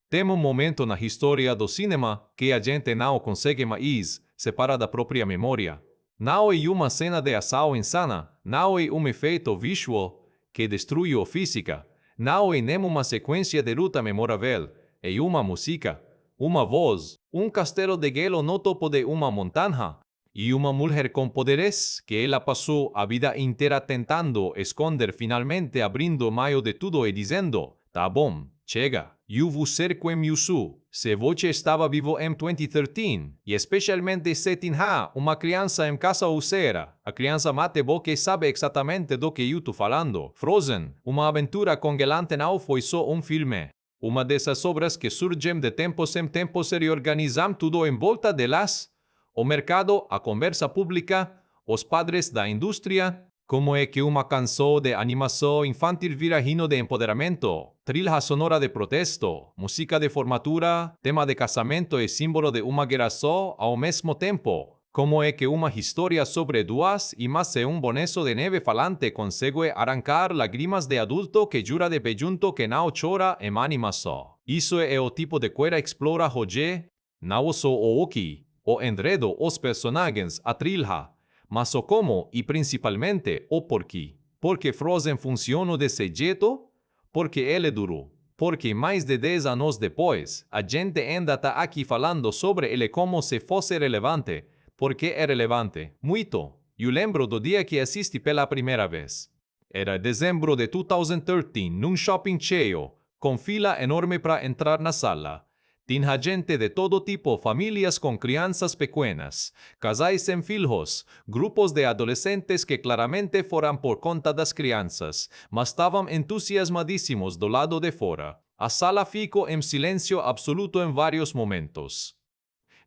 Tem momento na história do cinema que a gente não consegue mais separar da própria memória. Não é uma cena de ação insana, não é efeito visual que destrui a física, não é nem uma sequência de luta memorável, é uma música, uma voz, castelo de gelo no topo de uma montanha e uma mulher com poderes que ela passou a vida inteira tentando esconder, finalmente abrindo meio de tudo e dizendo: tá bom, chega, eu vou ser como eu sou. Se você estava vivo em 2013, e especialmente se tinha uma criança em casa ou será, a criança mate porque sabe exatamente do que eu estou falando. Frozen, uma aventura congelante não foi só filme. Uma dessas obras que surgem de tempos em tempos e organizam tudo em volta delas. O mercado, a conversa pública, os padres da indústria. Como é que uma canção de animação infantil vira hino de empoderamento, trilha sonora de protesto, música de formatura, tema de casamento e símbolo de uma guerra só ao mesmo tempo? Como é que uma história sobre duas e mais boneco de neve falante consegue arrancar lágrimas de adulto que jura de pejunto que não chora em animação? Isso é o tipo de coisa explora Roger, não só o Oki, o enredo, os personagens, a trilha, mas o como e principalmente o porquê. Porque Frozen funciona desse jeito? Porque ele durou. Porque mais de 10 anos depois, a gente ainda está aqui falando sobre ele como se fosse relevante. Porque é relevante. Muito. Eu lembro do dia que assisti pela primeira vez. Era dezembro de 2013, num shopping cheio, com fila enorme para entrar na sala. Tinha gente de todo tipo, famílias com crianças pequenas, casais sem filhos, grupos de adolescentes que claramente foram por conta das crianças, mas estavam entusiasmadíssimos do lado de fora. A sala ficou em silêncio absoluto em vários momentos.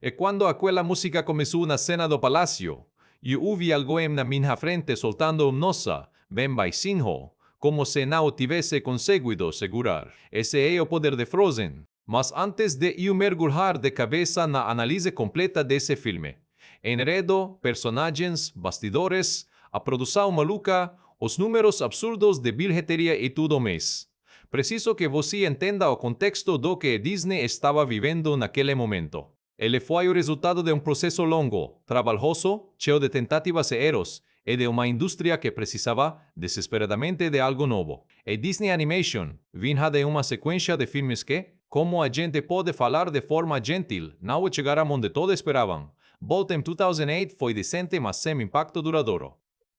E quando aquela música começou na cena do palácio, eu ouvi alguém na minha frente soltando nossa, bem baixinho, como se não tivesse conseguido segurar. Esse é o poder de Frozen. Mas antes de eu mergulhar de cabeça na análise completa desse filme, enredo, personagens, bastidores, a produção maluca, os números absurdos de bilheteria e tudo mais. Preciso que você entenda o contexto do que Disney estava vivendo naquele momento. Ele foi o resultado de um processo longo, trabalhoso, cheio de tentativas e erros, e de uma indústria que precisava desesperadamente de algo novo. E Disney Animation vinha de uma sequência de filmes que, como a gente pode falar de forma gentil, não chegaram onde todos esperavam. Bolt em 2008 foi decente, mas sem impacto duradouro.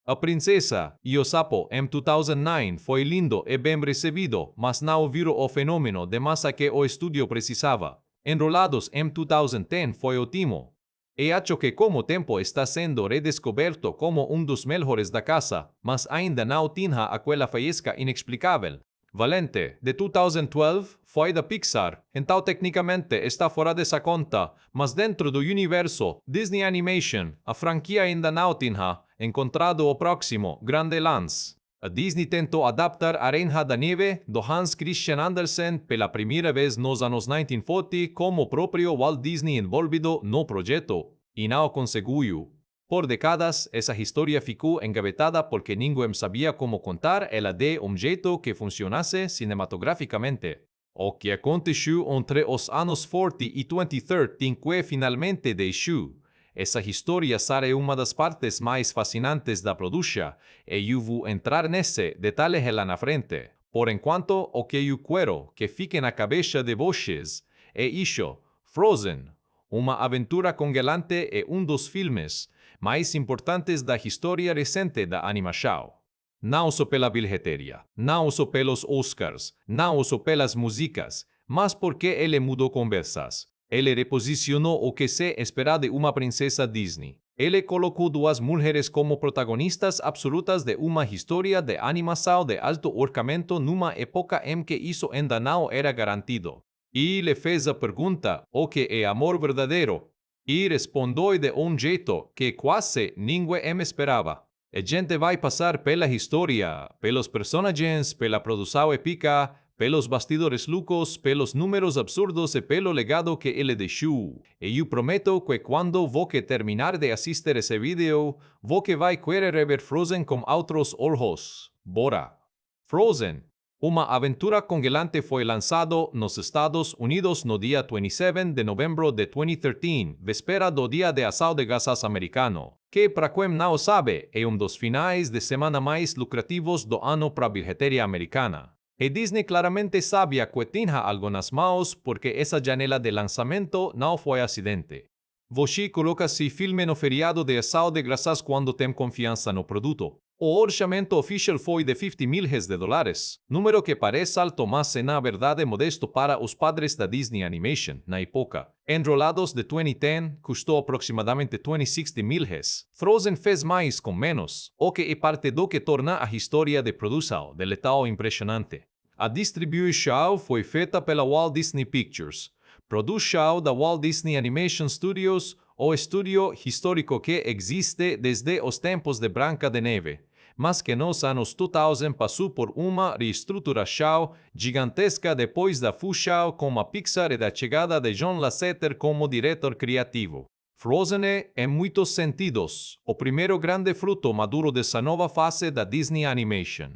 A Princesa e o Sapo em 2009 foi lindo e bem recebido, mas não virou o fenômeno de massa que o estúdio precisava. Enrolados em 2010 foi ótimo. E acho que como o tempo está sendo redescoberto como dos melhores da casa, mas ainda não tinha aquela faísca inexplicável. Valente, de 2012, foi da Pixar, então tecnicamente está fora dessa conta, mas dentro do universo Disney Animation, a franquia ainda não tinha encontrado o próximo grande lance. A Disney tentou adaptar A Reina da Neve, do Hans Christian Andersen, pela primeira vez nos anos 1940, como o próprio Walt Disney envolvido no projeto, e não conseguiu. Por décadas, essa história ficou engavetada porque ninguém sabia como contar ela de jeito que funcionasse cinematograficamente. O que aconteceu entre os anos 40 e 2013 que finalmente deixou. Essa história será uma das partes mais fascinantes da produção, e eu vou entrar nesse detalhe lá na frente. Por enquanto, o que eu quero que fique na cabeça de vocês é isso: Frozen, uma aventura congelante e dos filmes mais importantes da história recente da animação. Não só pela bilheteria, não só pelos Oscars, não só pelas músicas, mas porque ele mudou conversas. Ele reposicionou o que se espera de uma princesa Disney. Ele colocou duas mulheres como protagonistas absolutas de uma história de animação de alto orçamento numa época em que isso ainda não era garantido. E lhe fez a pergunta: o que é amor verdadeiro? E respondeu de jeito que quase ninguém esperava. A gente vai passar pela história, pelos personagens, pela produção épica, pelos bastidores loucos, pelos números absurdos e pelo legado que ele deixou. E eu prometo que quando você terminar de assistir esse vídeo, você vai querer rever Frozen com outros olhos. Bora! Frozen, Uma aventura congelante foi lançado nos Estados Unidos no dia 27 de novembro de 2013, véspera do Dia de Ação de Graças americano, que, para quem não sabe, é dos finais de semana mais lucrativos do ano para a bilheteria americana. E Disney claramente sabia que tinha algo nas mãos porque essa janela de lançamento não foi acidente. Você coloca-se filme no feriado de Ação de Graças quando tem confiança no produto. O orçamento oficial foi de $50 milhões, número que parece alto, mas na verdade modesto para os padres da Disney Animation na época. Enrolados de 2010 custou aproximadamente $26 milhões. Frozen fez mais com menos, o que é parte do que torna a história de produção dele tão impressionante. A distribuição foi feita pela Walt Disney Pictures, produção da Walt Disney Animation Studios, o estúdio histórico que existe desde os tempos de Branca de Neve, mas que nos anos 2000 passou por uma reestruturação gigantesca depois da fusão com a Pixar e da chegada de John Lasseter como diretor criativo. Frozen é, em muitos sentidos, o primeiro grande fruto maduro dessa nova fase da Disney Animation.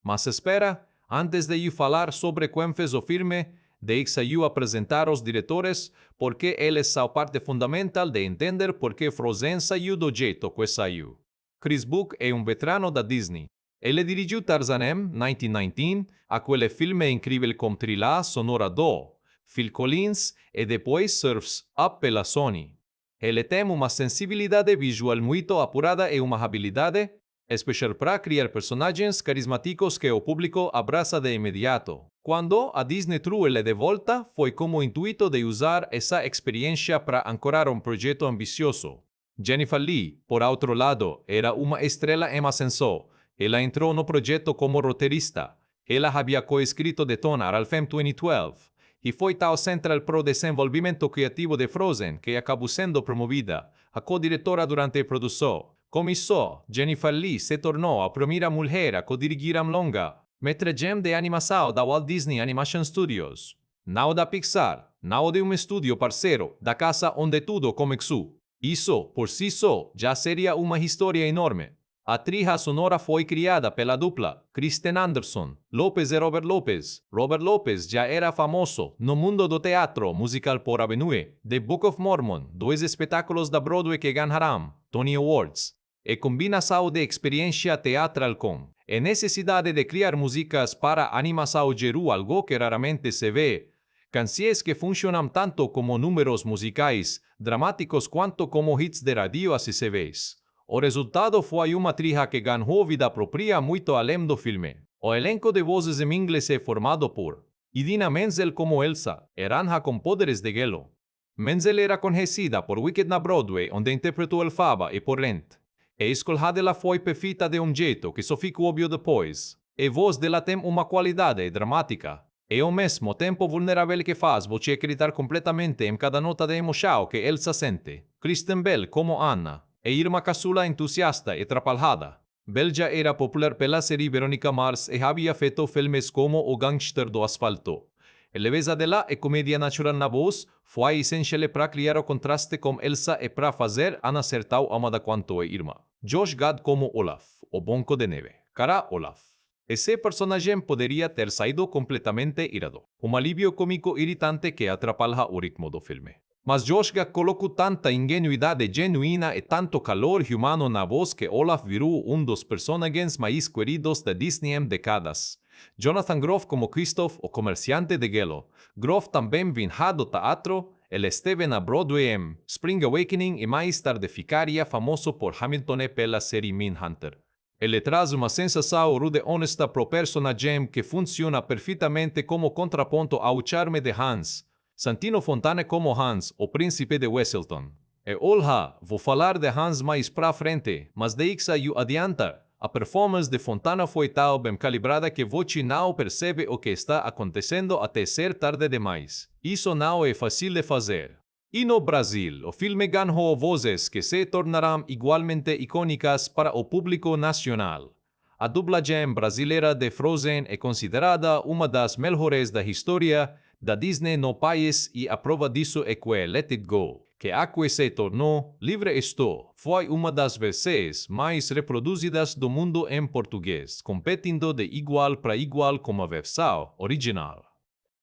Mas espera, antes de eu falar sobre quem fez o filme, deixa-eu apresentar os diretores, porque eles são parte fundamental de entender por que Frozen saiu do jeito que saiu. Chris Buck é veterano da Disney. Ele dirigiu Tarzan em 1919, aquele filme incrível com trilha sonora do Phil Collins e depois Surf's Up pela Sony. Ele tem uma sensibilidade visual muito apurada e uma habilidade especial para criar personagens carismáticos que o público abraça de imediato. Quando a Disney trouxe ele de volta, foi como o intuito de usar essa experiência para ancorar projeto ambicioso. Jennifer Lee, por outro lado, era uma estrela em ascenso. Ela entrou no projeto como roteirista. Ela havia coescrito Detona al film 2012 e foi tão central para o desenvolvimento criativo de Frozen que acabou sendo promovida a co-diretora durante a produção. Com isso, Jennifer Lee se tornou a primeira mulher a co-dirigir longa metragem de animação da Walt Disney Animation Studios. Não da Pixar, não de estúdio parceiro da casa onde tudo começou. Isso, por si só, já seria uma história enorme. A trilha sonora foi criada pela dupla Kristen Anderson, Lopez e Robert Lopez. Robert Lopez já era famoso no mundo do teatro musical por Avenue, The Book of Mormon, dois espetáculos da Broadway que ganharam Tony Awards. E combinação de experiência teatral com a necessidade de criar músicas para animação gerou algo que raramente se vê. Canções que funcionam tanto como números musicais dramáticos quanto como hits de rádio acessíveis. O resultado foi uma trilha que ganhou vida própria muito além do filme. O elenco de vozes em inglês é formado por Idina Menzel como Elsa, Eranja com poderes de gelo. Menzel era conhecida por Wicked na Broadway, onde interpretou Elphaba, e por Rent. A escolha dela foi perfeita de jeito que só ficou óbvio depois. A voz dela tem uma qualidade dramática. E ao mesmo tempo vulnerável que faz você acreditar completamente em cada nota de emoção que Elsa sente. Kristen Bell como Anna. E Irma Caçula entusiasta e trapalhada. Bell já era popular pela série Veronica Mars e havia feito filmes como O Gangster do Asfalto. A leveza dela e comédia natural na voz foi essencial para criar o contraste com Elsa e para fazer Anna ser tão amada quanto a Irma. Josh Gad como Olaf, o Bonco de Neve. Cara Olaf. Esse personagem poderia ter saído completamente irado. Alívio cômico irritante que atrapalha o ritmo do filme. Mas Josh Gad colocou tanta ingenuidade genuína e tanto calor humano na voz que Olaf virou dos personagens mais queridos da Disney em décadas. Jonathan Groff como Kristoff, o comerciante de gelo. Groff também vinha do teatro. Ele esteve na Broadway em Spring Awakening e mais tarde ficaria famoso por Hamilton e pela série Mindhunter. Ele traz uma sensação rude honesta pro personagem que funciona perfeitamente como contraponto ao charme de Hans. Santino Fontana como Hans, o príncipe de Wesselton. E olha, vou falar de Hans mais pra frente, mas deixa-eu adiantar. A performance de Fontana foi tão bem calibrada que você não percebe o que está acontecendo até ser tarde demais. Isso não é fácil de fazer. E no Brasil, o filme ganhou vozes que se tornarão igualmente icônicas para o público nacional. A dublagem brasileira de Frozen é considerada uma das melhores da história da Disney no país e a prova disso é que Let It Go, que acque se tornou livre estou foi uma das versões mais reproduzidas do mundo em português, competindo de igual para igual com a versão original.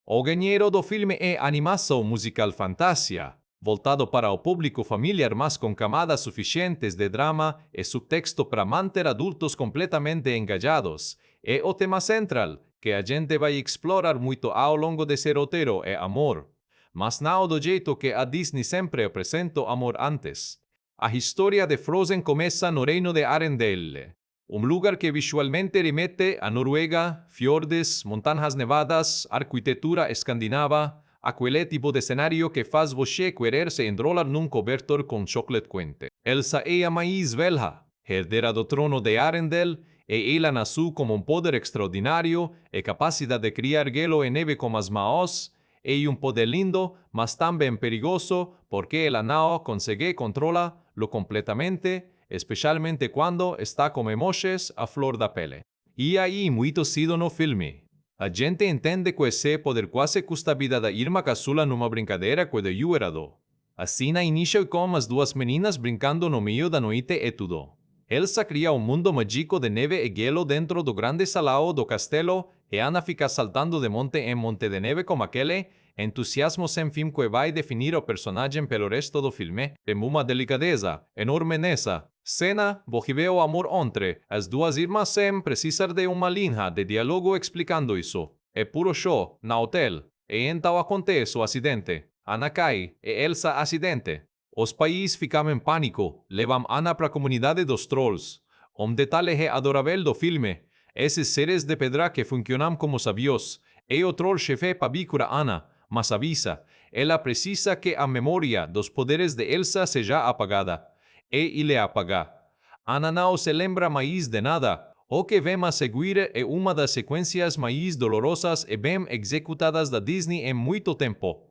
O gênero do filme é animação musical fantasia, voltado para o público familiar mas com camadas suficientes de drama e subtexto para manter adultos completamente engajados. É o tema central, que a gente vai explorar muito ao longo desse roteiro é amor. Mas não do jeito que a Disney sempre apresentou amor antes. A história de Frozen começa no reino de Arendelle, lugar que visualmente remete a Noruega, fiordes, montanhas nevadas, arquitetura escandinava, aquele tipo de cenário que faz você querer se enrolar num cobertor com chocolate quente. Elsa é a mais velha, herdera do trono de Arendelle, e ela nasceu com poder extraordinário e capacidade de criar gelo e neve com as mãos, e poder lindo, mas também perigoso, porque ela não consegue controlarlo completamente, especialmente quando está com emoções a flor da pele. E aí muito cedo no filme, a gente entende que esse poder quase custa a vida da Irma Caçula numa brincadeira quando eu era do. A cena inicia com as duas meninas brincando no meio da noite e tudo. Elsa cria mundo mágico de neve e gelo dentro do grande salão do castelo e Anna fica saltando de monte em monte de neve como aquele entusiasmo sem fim que vai definir o personagem pelo resto do filme. Tem uma delicadeza enorme nessa cena, porque vê o amor entre as duas irmãs sem precisar de uma linha de diálogo explicando isso. É puro show, na hotel. E então acontece o acidente. Anna cai e Elsa acidente. Os pais ficam em pânico, levam Anna para a comunidade dos trolls. Detalhe é adorável do filme. Esses seres de pedra que funcionam como sabios. E o troll-chefe pabicura Anna, mas avisa, ela precisa que a memória dos poderes de Elsa seja apagada. E ele apaga. Anna não se lembra mais de nada. O que vem a seguir é uma das sequências mais dolorosas e bem executadas da Disney em muito tempo.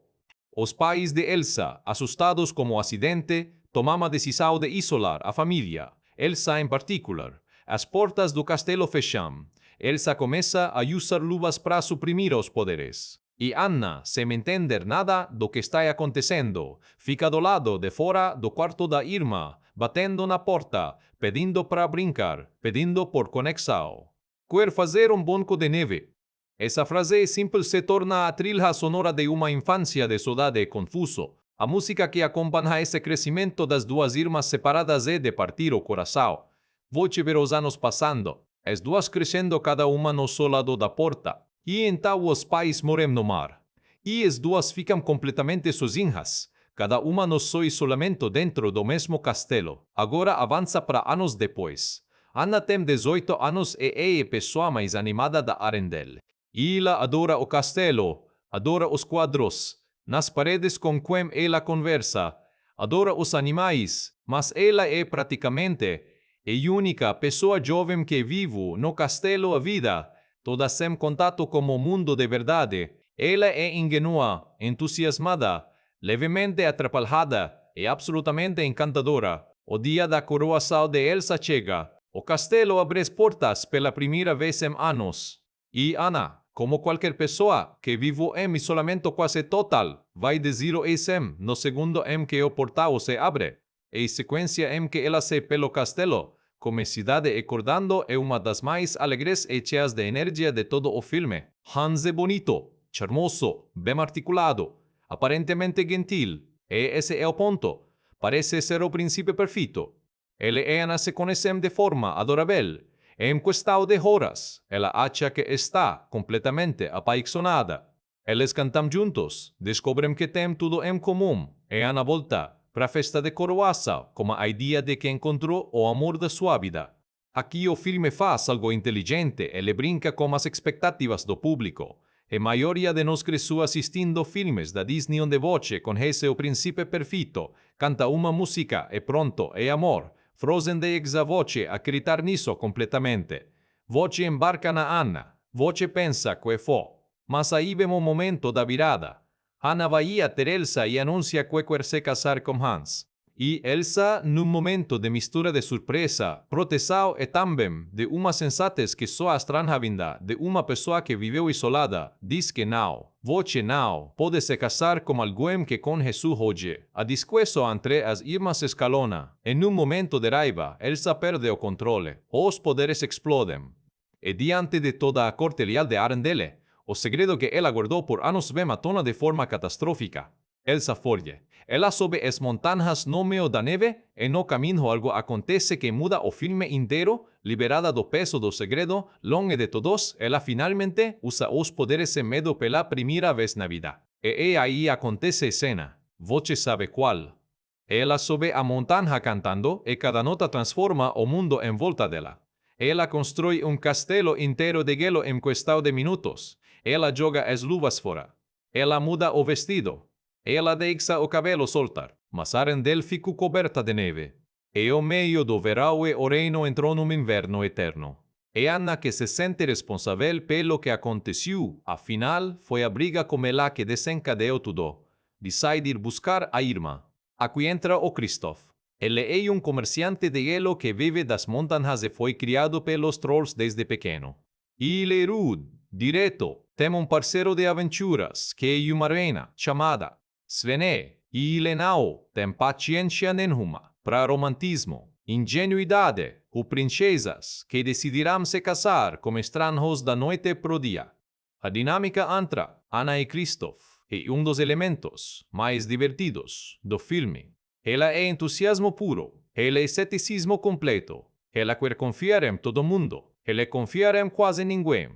Os pais de Elsa, assustados com o acidente, tomam a decisão de isolar a família, Elsa em particular. As portas do castelo fecham. Elsa começa a usar luvas para suprimir os poderes. E Anna, sem entender nada do que está acontecendo, fica do lado de fora do quarto da Irma, batendo na porta, pedindo para brincar, pedindo por conexão. Quer fazer banco de neve. Essa frase simples se torna a trilha sonora de uma infância de saudade e confuso. A música que acompanha esse crescimento das duas irmãs separadas é de partir o coração. Vou ver os anos passando, as duas crescendo cada uma no seu lado da porta. E então os pais morrem no mar. E as duas ficam completamente sozinhas, cada uma no seu isolamento dentro do mesmo castelo. Agora avança para anos depois. Anna tem 18 anos e é a pessoa mais animada da Arendelle. Ela adora o castelo, adora os quadros, nas paredes com quem ela conversa, adora os animais, mas ela é praticamente a única pessoa jovem que vive no castelo a vida, toda sem contato com o mundo de verdade. Ela é ingenua, entusiasmada, levemente atrapalhada e absolutamente encantadora. O dia da coroação de Elsa chega. O castelo abre as portas pela primeira vez em anos. E Anna, como qualquer pessoa que vive em isolamento quase total, vai dizer o SM no segundo em que o portal se abre. A sequência em que ela se pelo castelo, como cidade acordando, é uma das mais alegres e cheias de energia de todo o filme. Hans é bonito, charmoso, bem articulado, aparentemente gentil. E esse é o ponto. Parece ser o príncipe perfeito. Ele e Anna se conhecem de forma adorável. Em questão de horas, ela acha que está completamente apaixonada. Eles cantam juntos, descobrem que têm tudo em comum, e Anna volta para a festa de coroação com a ideia de que encontrou o amor da sua vida. Aqui o filme faz algo inteligente, ele brinca com as expectativas do público. A maioria de nós cresceu assistindo filmes da Disney onde voce com esse o príncipe perfeito, canta uma música e pronto, é amor. Frozen deixa a voce acreditar nisso completamente. Voce embarca na Anna. Voce pensa que foi. Mas aí vem o momento da virada. Anna vai a ter Elsa e anuncia que quer se casar com Hans. E Elsa, num momento de mistura de surpresa, proteção e também de uma sensatez que só a estranha vinda de uma pessoa que viveu isolada, diz que não, você não, pode se casar com alguém que com Jesus hoje. A discussão entre as irmãs escalona. Em um momento de raiva, Elsa perde o controle. Os poderes explodem. E diante de toda a corte leal de Arendelle, o segredo que ela guardou por anos ve matona de forma catastrófica. Elsa foge. Ela sobe as montanhas no meio da neve e no caminho algo acontece que muda o filme inteiro, liberada do peso do segredo, longe de todos, ela finalmente usa os poderes sem medo pela primeira vez na vida. E aí acontece a cena. Você sabe qual. Ela sobe a montanha cantando e cada nota transforma o mundo em volta dela. Ela constrói um castelo inteiro de gelo em questão de minutos. Ela joga as luvas fora. Ela muda o vestido. Ela deixa o cabelo soltar, mas Arendelle ficou coberta de neve. E o meio do verão e o reino entrou num inverno eterno. E Anna que se sente responsável pelo que aconteceu, afinal, foi a briga com ela que desencadeou tudo. Decide ir buscar a irmã. Aqui entra o Kristoff. Ele é um comerciante de gelo que vive das montanhas e foi criado pelos trolls desde pequeno. Ele é rude, direto, tem um parceiro de aventuras, que é uma reina, chamada Svene, e ele não tem paciência nenhuma para romantismo, ingenuidade ou princesas que decidirão se casar com estranhos da noite pro dia. A dinâmica entre Anna e Kristoff é um dos elementos mais divertidos do filme. Ela é entusiasmo puro, ela é ceticismo completo, ela quer confiar em todo mundo, ela confia em quase ninguém.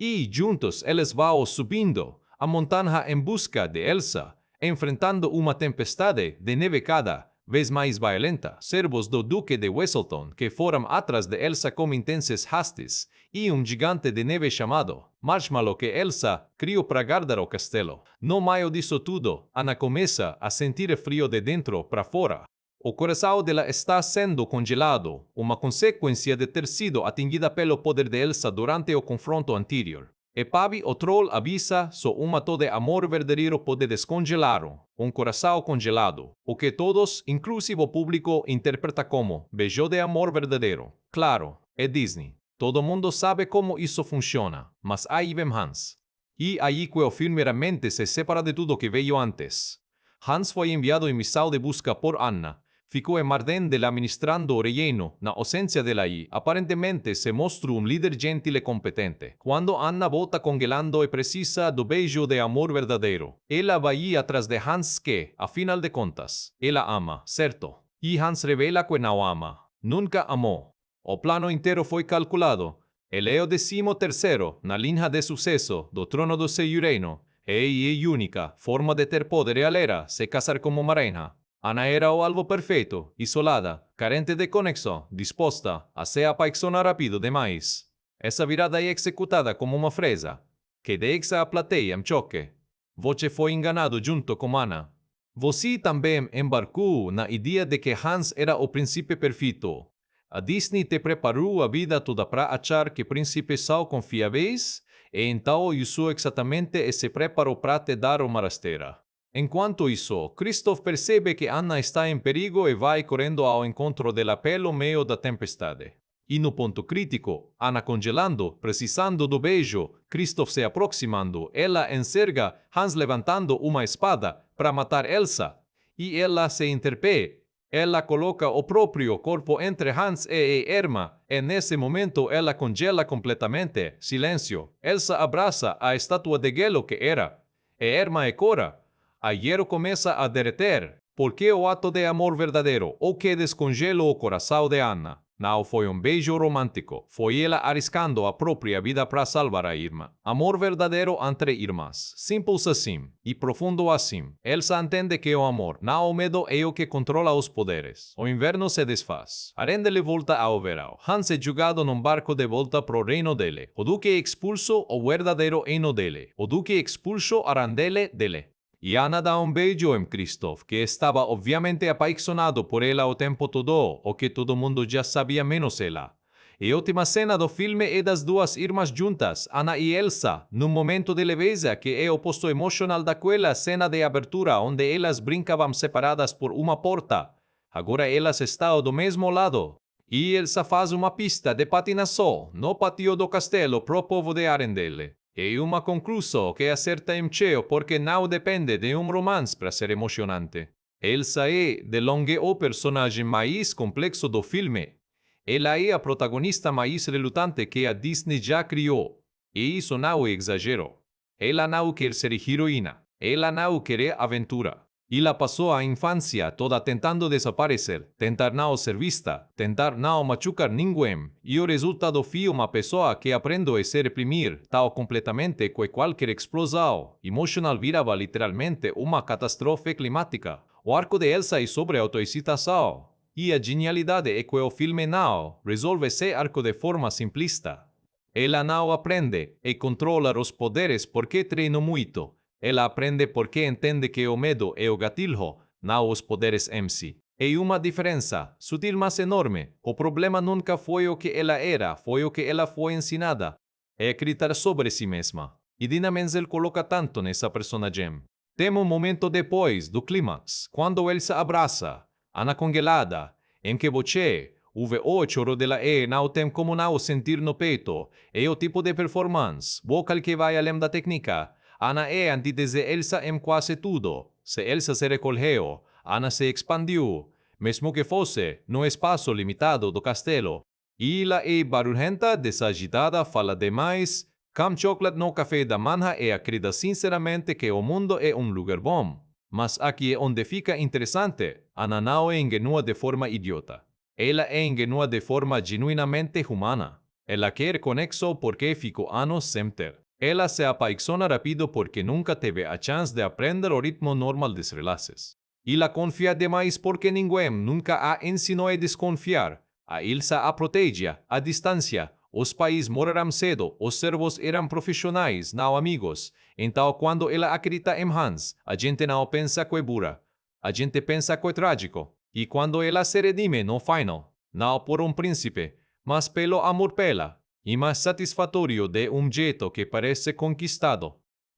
E juntos eles vão subindo a montanha em busca de Elsa, enfrentando uma tempestade de neve cada vez mais violenta, servos do Duque de Weselton que foram atrás de Elsa com intensas hastes, e um gigante de neve chamado Marshmallow que Elsa criou para guardar o castelo. No meio disso tudo, Anna começa a sentir frio de dentro para fora. O coração dela está sendo congelado, uma consequência de ter sido atingida pelo poder de Elsa durante o confronto anterior. E Pavi, o troll, avisa só um ato de amor verdadeiro pode descongelar um coração congelado, o que todos, inclusive o público, interpreta como beijo de amor verdadeiro. Claro, é Disney. Todo mundo sabe como isso funciona, mas aí vem Hans. E aí que o filme realmente se separa de tudo que veio antes. Hans foi enviado em missão de busca por Anna. Ficou em Mardendel administrando o relleno, na ausência dela e, aparentemente, se mostrou um líder gentil e competente. Quando Anna volta congelando e precisa do beijo de amor verdadeiro, ela vai atrás de Hans que, afinal de contas, ela ama, certo? E Hans revela que não ama. Nunca amou. O plano inteiro foi calculado. Ele é o 13º na linha de sucesso do trono do seu reino. E a única forma de ter poder real era se casar como uma reina. Anna era o alvo perfeito, isolada, carente de conexão, disposta a se apaixonar rápido demais. Essa virada é executada como uma fresa, que deixa a plateia em choque. Você foi enganado junto com Anna. Você também embarcou na ideia de que Hans era o príncipe perfeito. A Disney te preparou a vida toda para achar que príncipes são confiáveis, e então usou exatamente esse preparo para te dar uma rasteira. Enquanto isso, Kristoff percebe que Anna está em perigo e vai correndo ao encontro dela pelo meio da tempestade. E no ponto crítico, Anna congelando, precisando do beijo, Kristoff se aproximando, ela enxerga Hans levantando uma espada para matar Elsa. E ela se interpé. Ela coloca o próprio corpo entre Hans e a irmã, e nesse momento ela congela completamente. Silêncio. Elsa abraça a estátua de gelo que era. E a irmã é Cora. A hielo começa a derreter, porque o ato de amor verdadeiro, o que descongelou o coração de Anna, não foi um beijo romântico, foi ela arriscando a própria vida para salvar a irmã. Amor verdadeiro entre irmãs, simples assim, e profundo assim. Elsa entende que o amor, não o medo, é o que controla os poderes. O inverno se desfaz. Arendelle volta ao verão. Hans é jogado num barco de volta pro reino dele. O Duque é expulso ao verdadeiro reino dele. O Duque expulso Arendelle dele. E Anna dá um beijo em Kristoff, que estava obviamente apaixonado por ela o tempo todo, o que todo mundo já sabia menos ela. E a última cena do filme é das duas irmãs juntas, Anna e Elsa, num momento de leveza que é o oposto emocional daquela cena de abertura onde elas brincavam separadas por uma porta. Agora elas estão do mesmo lado. E Elsa faz uma pista de patinação no patio do castelo pro povo de Arendelle. É uma conclusão que acerta em cheio porque não depende de um romance para ser emocionante. Elsa é, de longe, o personagem mais complexo do filme. Ela é a protagonista mais relutante que a Disney já criou. E isso não é exagero. Ela não quer ser heroína. Ela não quer aventura. Ela passou a infância toda tentando desaparecer, tentar não ser vista, tentar não machucar ninguém, e o resultado foi uma pessoa que aprendeu a se reprimir tal completamente que qualquer explosão emocional virava literalmente uma catástrofe climática. O arco de Elsa é sobre autoexcitação. E a genialidade é que o filme não resolve esse arco de forma simplista. Ela não aprende e controla os poderes porque treinou muito. Ela aprende porque entende que o medo é o gatilho, não os poderes em si. É uma diferença, sutil mas enorme. O problema nunca foi o que ela era, foi o que ela foi ensinada. É acreditar sobre si mesma. E Idina Menzel coloca tanto nessa personagem. Tem um momento depois do clímax, quando Elsa abraça Ana congelada, em que você o choro dela não tem como não sentir no peito. É o tipo de performance, vocal que vai além da técnica. Ana é antítese Elsa em quase tudo. Se Elsa se recolheu, Ana se expandiu, mesmo que fosse no espaço limitado do castelo. E ela é barulhenta, desagitada, fala demais. Cam chocolate no café da manhã e acredita sinceramente que o mundo é um lugar bom. Mas aqui é onde fica interessante. Ana não é ingenua de forma idiota. Ela é ingenua de forma genuinamente humana. Ela quer conexo porque ficou anos sem ter. Ela se apaixona rápido porque nunca teve a chance de aprender o ritmo normal dos relaços. E la confia demais porque ninguém nunca a ensinou a desconfiar. A Ilsa a protege, a distância. Os pais morreram cedo, os servos eram profissionais, não amigos. Então, quando ela acredita em Hans, a gente não pensa que é burra. A gente pensa que é trágico. E quando ela se redime no final, não por um príncipe, mas pelo amor pela, e mais satisfatório de um jeito que parece conquistado.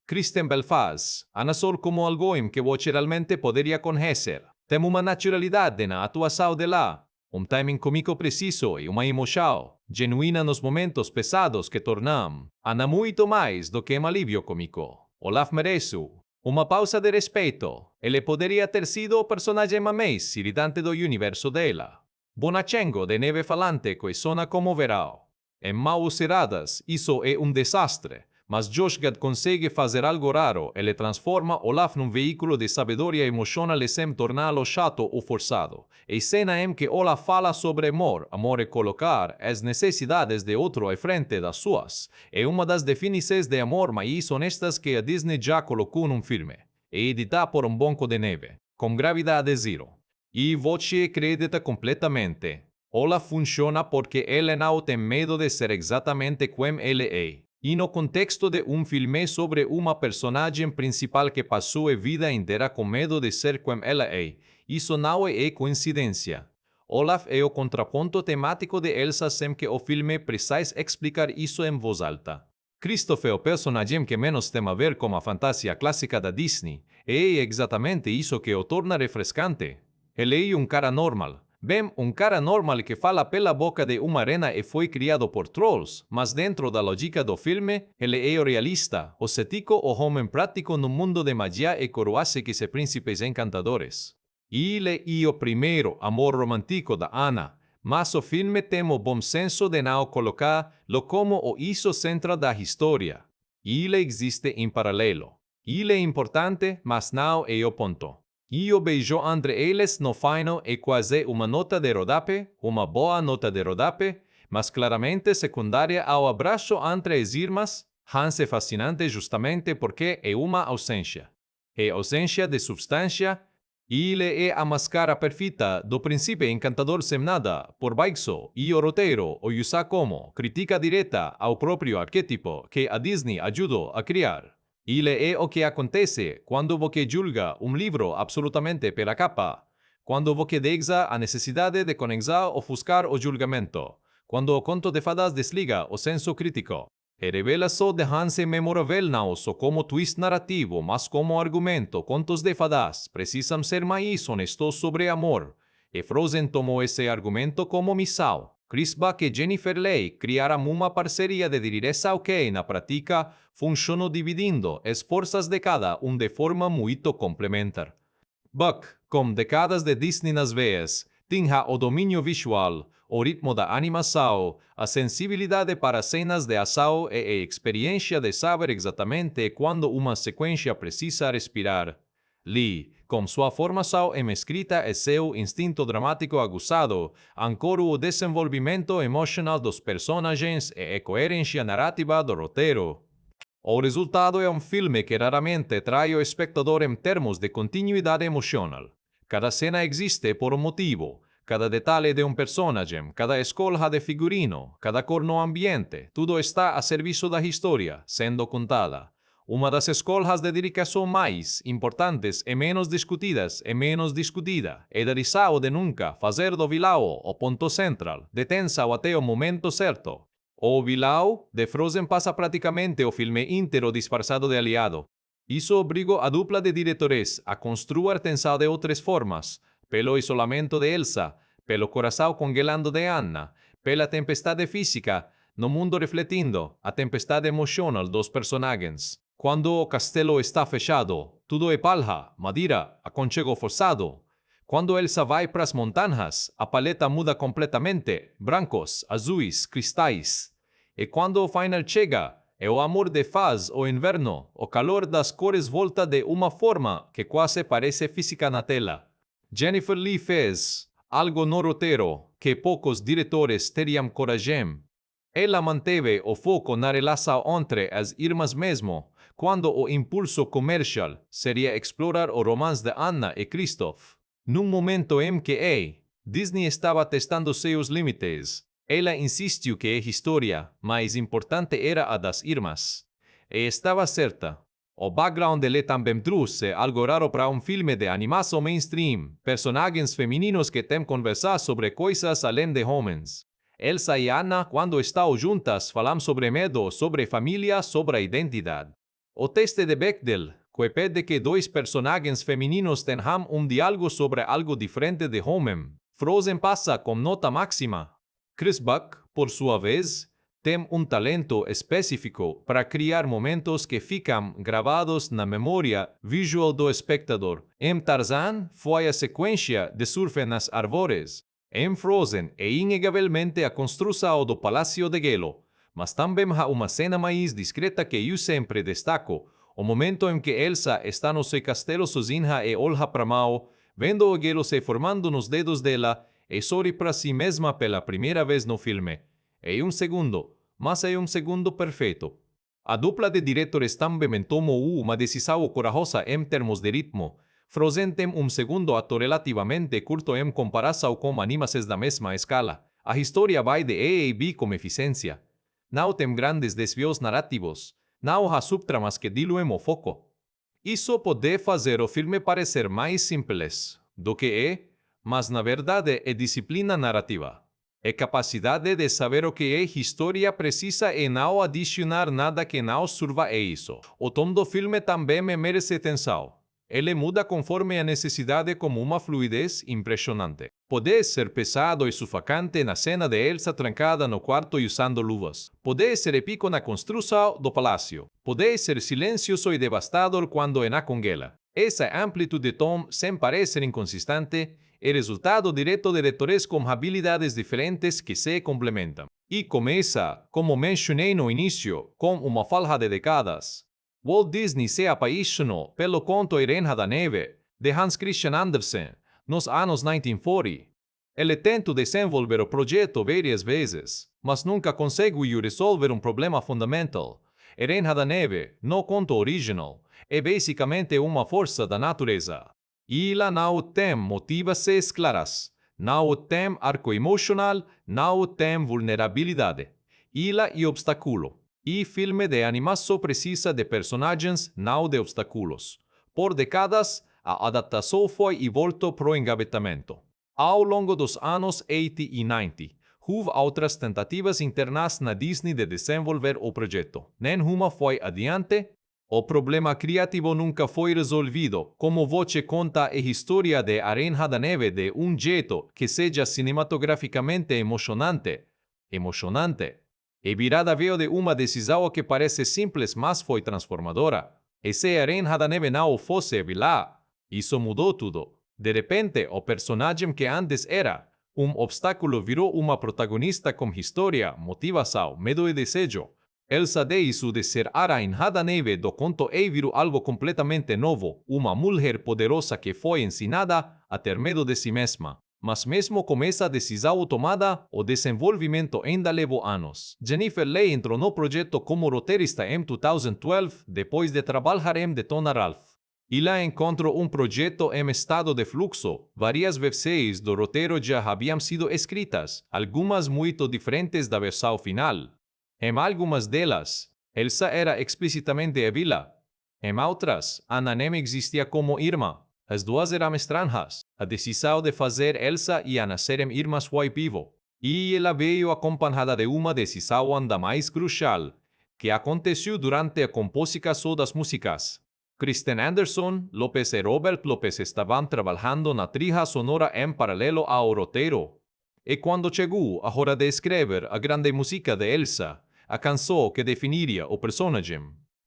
Kristen Bell faz, Ana Sol como alguém que você realmente poderia conhecer. Tem uma naturalidade na atuação dela, um timing cômico preciso e uma emoção genuína nos momentos pesados que tornam Ana muito mais do que um alívio cômico. Olaf merece uma pausa de respeito. Ele poderia ter sido o personagem mais irritante do universo dela. Bonachengo de neve falante que sona como verão. Em Mãos Cerradas, isso é um desastre, mas Josh Gad consegue fazer algo raro. Ele transforma Olaf num veículo de sabedoria emocional sem torná-lo chato ou forçado. A cena em que Olaf fala sobre amor é colocar as necessidades de outro à frente das suas. É uma das definições de amor mais honestas que a Disney já colocou num filme. É editada por um banco de neve, com gravidade zero. E você acredita completamente. Olaf funciona porque ele não tem medo de ser exatamente como ele é. E no contexto de um filme sobre uma personagem principal que passou a vida inteira com medo de ser como ela é, isso não é coincidência. Olaf é o contraponto temático de Elsa sem que o filme precise explicar isso em voz alta. Kristoff é o personagem que menos tem a ver com a fantasia clássica da Disney, e é exatamente isso que o torna refrescante. Ele é um cara normal. Bem, um cara normal que fala pela boca de uma rena e foi criado por trolls, mas dentro da lógica do filme, ele é o realista, o cético, o homem prático num mundo de magia e coroaces e príncipes encantadores. Ele é o primeiro amor romântico da Ana, mas o filme tem o bom senso de não colocá-lo como o eixo central da história. Ele existe em paralelo. Ele é importante, mas não é o ponto. E o beijo entre eles no final é quase uma nota de rodape, uma boa nota de rodape, mas claramente secundária ao abraço entre as irmãs. Hans é fascinante justamente porque é uma ausência. É ausência de substância, e ele é a máscara perfeita do príncipe encantador sem nada, por baixo, e o roteiro o usa como crítica direta ao próprio arquétipo que a Disney ajudou a criar. Ele é o que acontece quando você julga um livro absolutamente pela capa, quando você deixa a necessidade de conexar ou ofuscar o julgamento, quando o conto de fadas desliga o senso crítico. A revelação de Hans é memorável não só como twist narrativo, mas como argumento. Contos de fadas precisam ser mais honestos sobre amor. E Frozen tomou esse argumento como missão. Chris Buck e Jennifer Leigh criaram uma parceria de direção que, na prática, funcionou dividindo as forças de cada de forma muito complementar. Buck, com décadas de Disney nas veias, tinha o domínio visual, o ritmo da animação, a sensibilidade para cenas de ação e a experiência de saber exatamente quando uma sequência precisa respirar. Lee, com sua formação em escrita e seu instinto dramático aguçado, ancorou o desenvolvimento emocional dos personagens e a coerência narrativa do roteiro. O resultado é filme que raramente trai o espectador em termos de continuidade emocional. Cada cena existe por motivo. Cada detalhe de personagem, cada escolha de figurino, cada cor no ambiente, tudo está a serviço da história, sendo contada. Uma das escolhas de direção mais importantes e menos discutida é a decisão de nunca fazer do vilão o ponto central, de tensão até o momento certo. O vilão de Frozen passa praticamente o filme inteiro disfarçado de aliado. Isso obrigou a dupla de diretores a construir tensão de outras formas, pelo isolamento de Elsa, pelo coração congelando de Anna, pela tempestade física, no mundo refletindo a tempestade emocional dos personagens. Quando o castelo está fechado, tudo é palha, madeira, aconchego forçado. Quando Elsa vai para as montanhas, a paleta muda completamente, brancos, azuis, cristais. E quando o final chega, é o amor de faz o inverno, o calor das cores volta de uma forma que quase parece física na tela. Jennifer Leigh fez algo no roteiro que poucos diretores teriam coragem. Ela manteve o foco na relação entre as irmãs mesmo, quando o impulso comercial seria explorar o romance de Anna e Kristoff. Num momento em que Disney estava testando seus limites, ela insistiu que a história mais importante era a das irmãs. E estava certa. O background dele também trouxe algo raro para filme de animação mainstream, personagens femininos que têm conversar sobre coisas além de homens. Elsa e Anna, quando estão juntas, falam sobre medo, sobre família, sobre identidade. O teste de Bechdel, que pede que dois personagens femininos tenham diálogo sobre algo diferente de homem, Frozen passa com nota máxima. Chris Buck, por sua vez, tem talento específico para criar momentos que ficam gravados na memória visual do espectador. Em Tarzan, foi a sequência de surf nas árvores. Em Frozen, é inegavelmente a construção do Palácio de Gelo, mas também há uma cena mais discreta que eu sempre destaco, o momento em que Elsa está no seu castelo sozinha e olha para Mao, vendo o gelo se formando nos dedos dela, e sorri para si mesma pela primeira vez no filme. É segundo, mas é segundo perfeito. A dupla de diretores também tomou uma decisão corajosa em termos de ritmo. Frozen tem segundo ato relativamente curto em comparação com animações da mesma escala. A história vai de A a B com eficiência. Não tem grandes desvios narrativos. Não há subtramas que diluem o foco. Isso pode fazer o filme parecer mais simples do que mas na verdade é disciplina narrativa. É capacidade de saber o que a história precisa e não adicionar nada que não sirva a isso. O tom do filme também merece atenção. Ele muda conforme a necessidade com uma fluidez impressionante. Pode ser pesado e sufocante na cena de Elsa trancada no quarto e usando luvas. Pode ser épico na construção do palácio. Pode ser silencioso e devastador quando ela congela. Essa amplitude de tom, sem parecer inconsistente, é resultado direto de diretores com habilidades diferentes que se complementam. E começa, como mencionei no início, com uma falha de décadas. Walt Disney se apaixonou pelo conto A Reina da Neve, de Hans Christian Andersen, nos anos 1940. Ele tentou desenvolver o projeto várias vezes, mas nunca conseguiu resolver problema fundamental. A Reina da Neve, no conto original, é basicamente uma força da natureza. Ela não tem motivações claras, não tem arco emocional, não tem vulnerabilidade. Ela é obstáculo. E filme de animação precisa de personagens, não de obstáculos. Por décadas, a adaptação foi e voltou para o engavetamento. Ao longo dos anos 80 e 90, houve outras tentativas internas na Disney de desenvolver o projeto. Nenhuma foi adiante. O problema criativo nunca foi resolvido, como você conta a história de Aranha da Neve de jeito que seja cinematograficamente emocionante. E virada veio de uma decisão que parece simples, mas foi transformadora. E se Aranha da Neve não fosse vilã, isso mudou tudo. De repente, o personagem que antes era obstáculo virou uma protagonista com história, motivação, medo e desejo. Elsa deixou de ser Aranha da Neve do conto e virou algo completamente novo, uma mulher poderosa que foi ensinada a ter medo de si mesma. Mas mesmo com essa decisão tomada, o desenvolvimento ainda levou anos. Jennifer Leigh entrou no projeto como roteirista em 2012, depois de trabalhar em Detona Ralph. E lá encontrou projeto em estado de fluxo. Várias versões do roteiro já haviam sido escritas, algumas muito diferentes da versão final. Em algumas delas, Elsa era explicitamente a vilã. Em outras, Anna nem existia como irmã. As duas eram estranhas. A decisão de fazer Elsa e Anna serem irmãs foi vivo. E ela veio acompanhada de uma decisão ainda mais crucial, que aconteceu durante a composição das músicas. Kristen Anderson, Lopez e Robert Lopez estavam trabalhando na trilha sonora em paralelo ao roteiro. E quando chegou a hora de escrever a grande música de Elsa, a canção que definiria o personagem,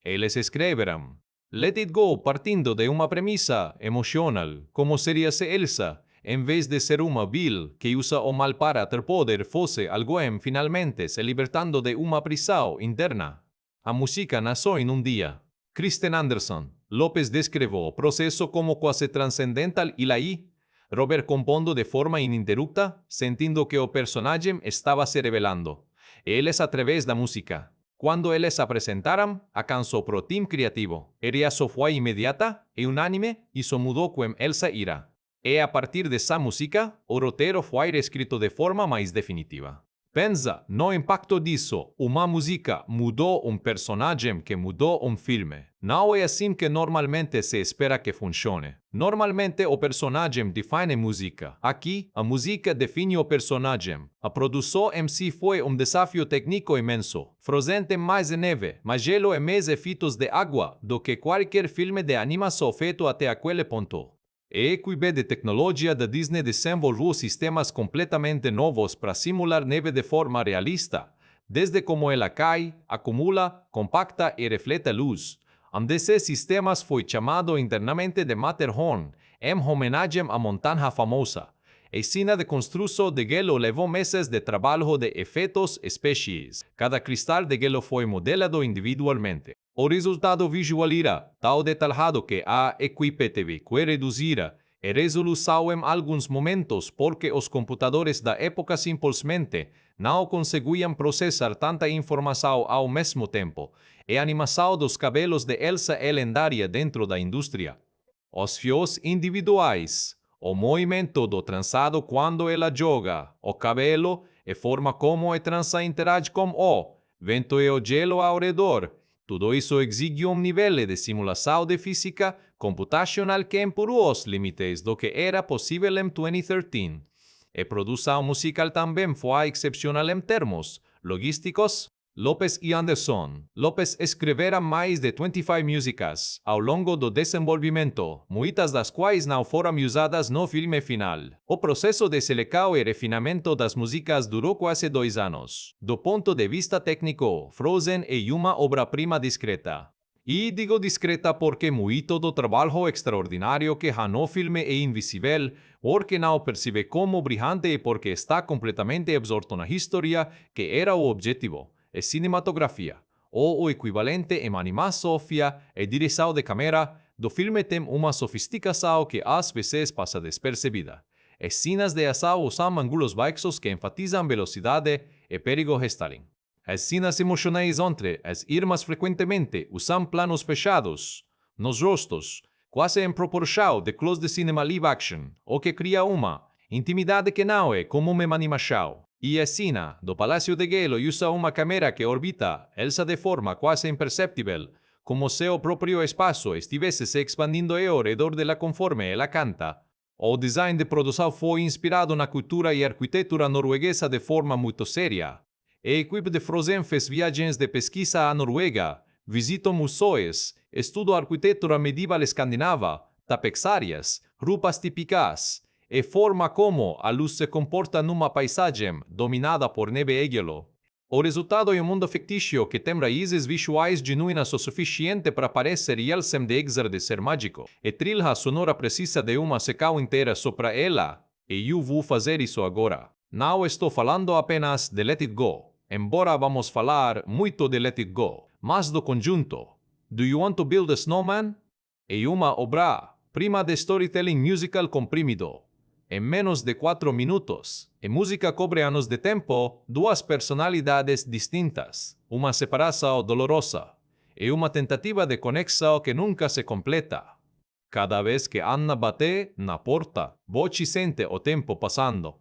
eles escreveram Let It Go partindo de uma premissa emocional, como seria se Elsa, em vez de ser uma vil que usa o mal para ter poder, fosse alguém finalmente se libertando de uma prisão interna. A música nasceu em dia. Kristen Anderson, Lopez descreveu o processo como quase transcendental e aí, Robert compondo de forma ininterrupta, sentindo que o personagem estava se revelando. Eles através da música. Quando eles apresentaram, a canção pro time criativo. A reação foi imediata e unânime, isso mudou com Elsa ira. E a partir dessa música, o roteiro foi reescrito de forma mais definitiva. Pensa no impacto disso. Uma música mudou personagem que mudou filme. Não é assim que normalmente se espera que funcione. Normalmente o personagem define a música. Aqui, a música define o personagem. A produção em si foi desafio técnico imenso. Frozen tem mais neve, mais gelo e mais efeitos de água do que qualquer filme de animação feito até aquele ponto. A equipe de tecnologia da Disney desenvolveu sistemas completamente novos para simular neve de forma realista, desde como ela cai, acumula, compacta e reflete luz. Desses sistemas foi chamado internamente de Matterhorn, em homenagem à montanha famosa. A cena de construção de gelo levou meses de trabalho de efeitos especiais. Cada cristal de gelo foi modelado individualmente. O resultado visual era tão detalhado que a equipe teve que reduzir a resolução em alguns momentos porque os computadores da época simplesmente não conseguiam processar tanta informação ao mesmo tempo. A animação dos cabelos de Elsa é lendária dentro da indústria. Os fios individuais, o movimento do trançado quando ela joga, o cabelo, a forma como a trança interage com o vento e o gelo ao redor. Tudo isso exige nível de simulação de física computacional que empurrou os limites do que era possível em 2013. A produção musical também foi excepcional em termos logísticos. Lopez e Anderson. Lopez escrevera mais de 25 músicas ao longo do desenvolvimento, muitas das quais não foram usadas no filme final. O processo de seleção e refinamento das músicas durou quase 2 anos. Do ponto de vista técnico, Frozen é uma obra-prima discreta. E digo discreta porque muito do trabalho extraordinário que há no filme é invisível, porque não percebe como brilhante e porque está completamente absorto na história que era o objetivo. A cinematografia, ou o equivalente em animação e direção de câmera, do filme tem uma sofisticação que às vezes passa despercebida. As cenas de ação usam ângulos baixos que enfatizam velocidade e perigo restyling. As cenas emocionais entre as irmãs frequentemente usam planos fechados nos rostos, quase em proporção de close de cinema live action, o que cria uma intimidade que não é comum em animação. E a cena do Palácio de Gelo usa uma câmera que orbita Elsa de forma quase imperceptível, como se o próprio espaço estivesse se expandindo ao redor dela conforme ela canta. O design de produção foi inspirado na cultura e arquitetura norueguesa de forma muito séria. A equipe de Frozen fez viagens de pesquisa à Noruega, Visito museos, estudo arquitetura medieval escandinava, tapeçarias, roupas típicas, e forma como a luz se comporta numa paisagem dominada por neve e gelo. O resultado é um mundo fictício que tem raízes visuais genuínas o suficiente para parecer real sem deixar de ser mágico. E trilha sonora precisa de uma sequência inteira só para ela, e eu vou fazer isso agora. Não estou falando apenas de Let It Go, embora vamos falar muito de Let It Go, mas do conjunto. Do You Want to Build a Snowman? É uma obra-prima de storytelling musical comprimido. Em menos de 4 minutos, a música cobre anos de tempo, duas personalidades distintas, uma separação dolorosa e uma tentativa de conexão que nunca se completa. Cada vez que Anna bate na porta, Bocci sente o tempo passando.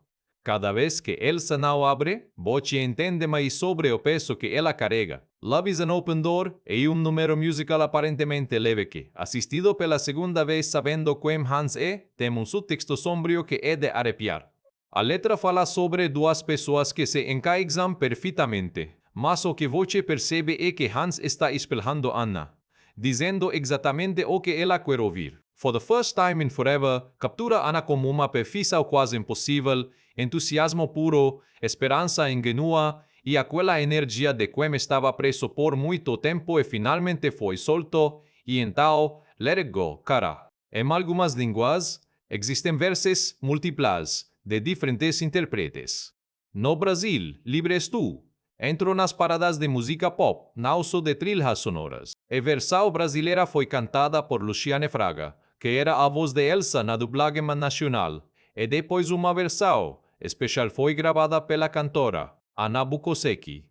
Cada vez que Elsa não abre, Bocci entende mais sobre o peso que ela carrega. Love is an Open Door é um número musical aparentemente leve que, assistido pela segunda vez sabendo quem Hans é, tem um subtexto sombrio que é de arrepiar. A letra fala sobre duas pessoas que se encaixam perfeitamente, mas o que Bocci percebe é que Hans está espelhando Anna, dizendo exatamente o que ela quer ouvir. For the first time in forever, captura Anna como uma perfeição quase impossível, entusiasmo puro, esperança ingenua e aquela energia de quem estava preso por muito tempo e finalmente foi solto, e então, let it go, cara. Em algumas línguas, existem versos múltiplas de diferentes intérpretes. No Brasil, livres tu. Entro nas paradas de música pop, não só de trilhas sonoras. A versão brasileira foi cantada por Luciane Fraga, que era a voz de Elsa na dublagem nacional, e depois uma versão especial foi gravada pela cantora Ana Bukoseki.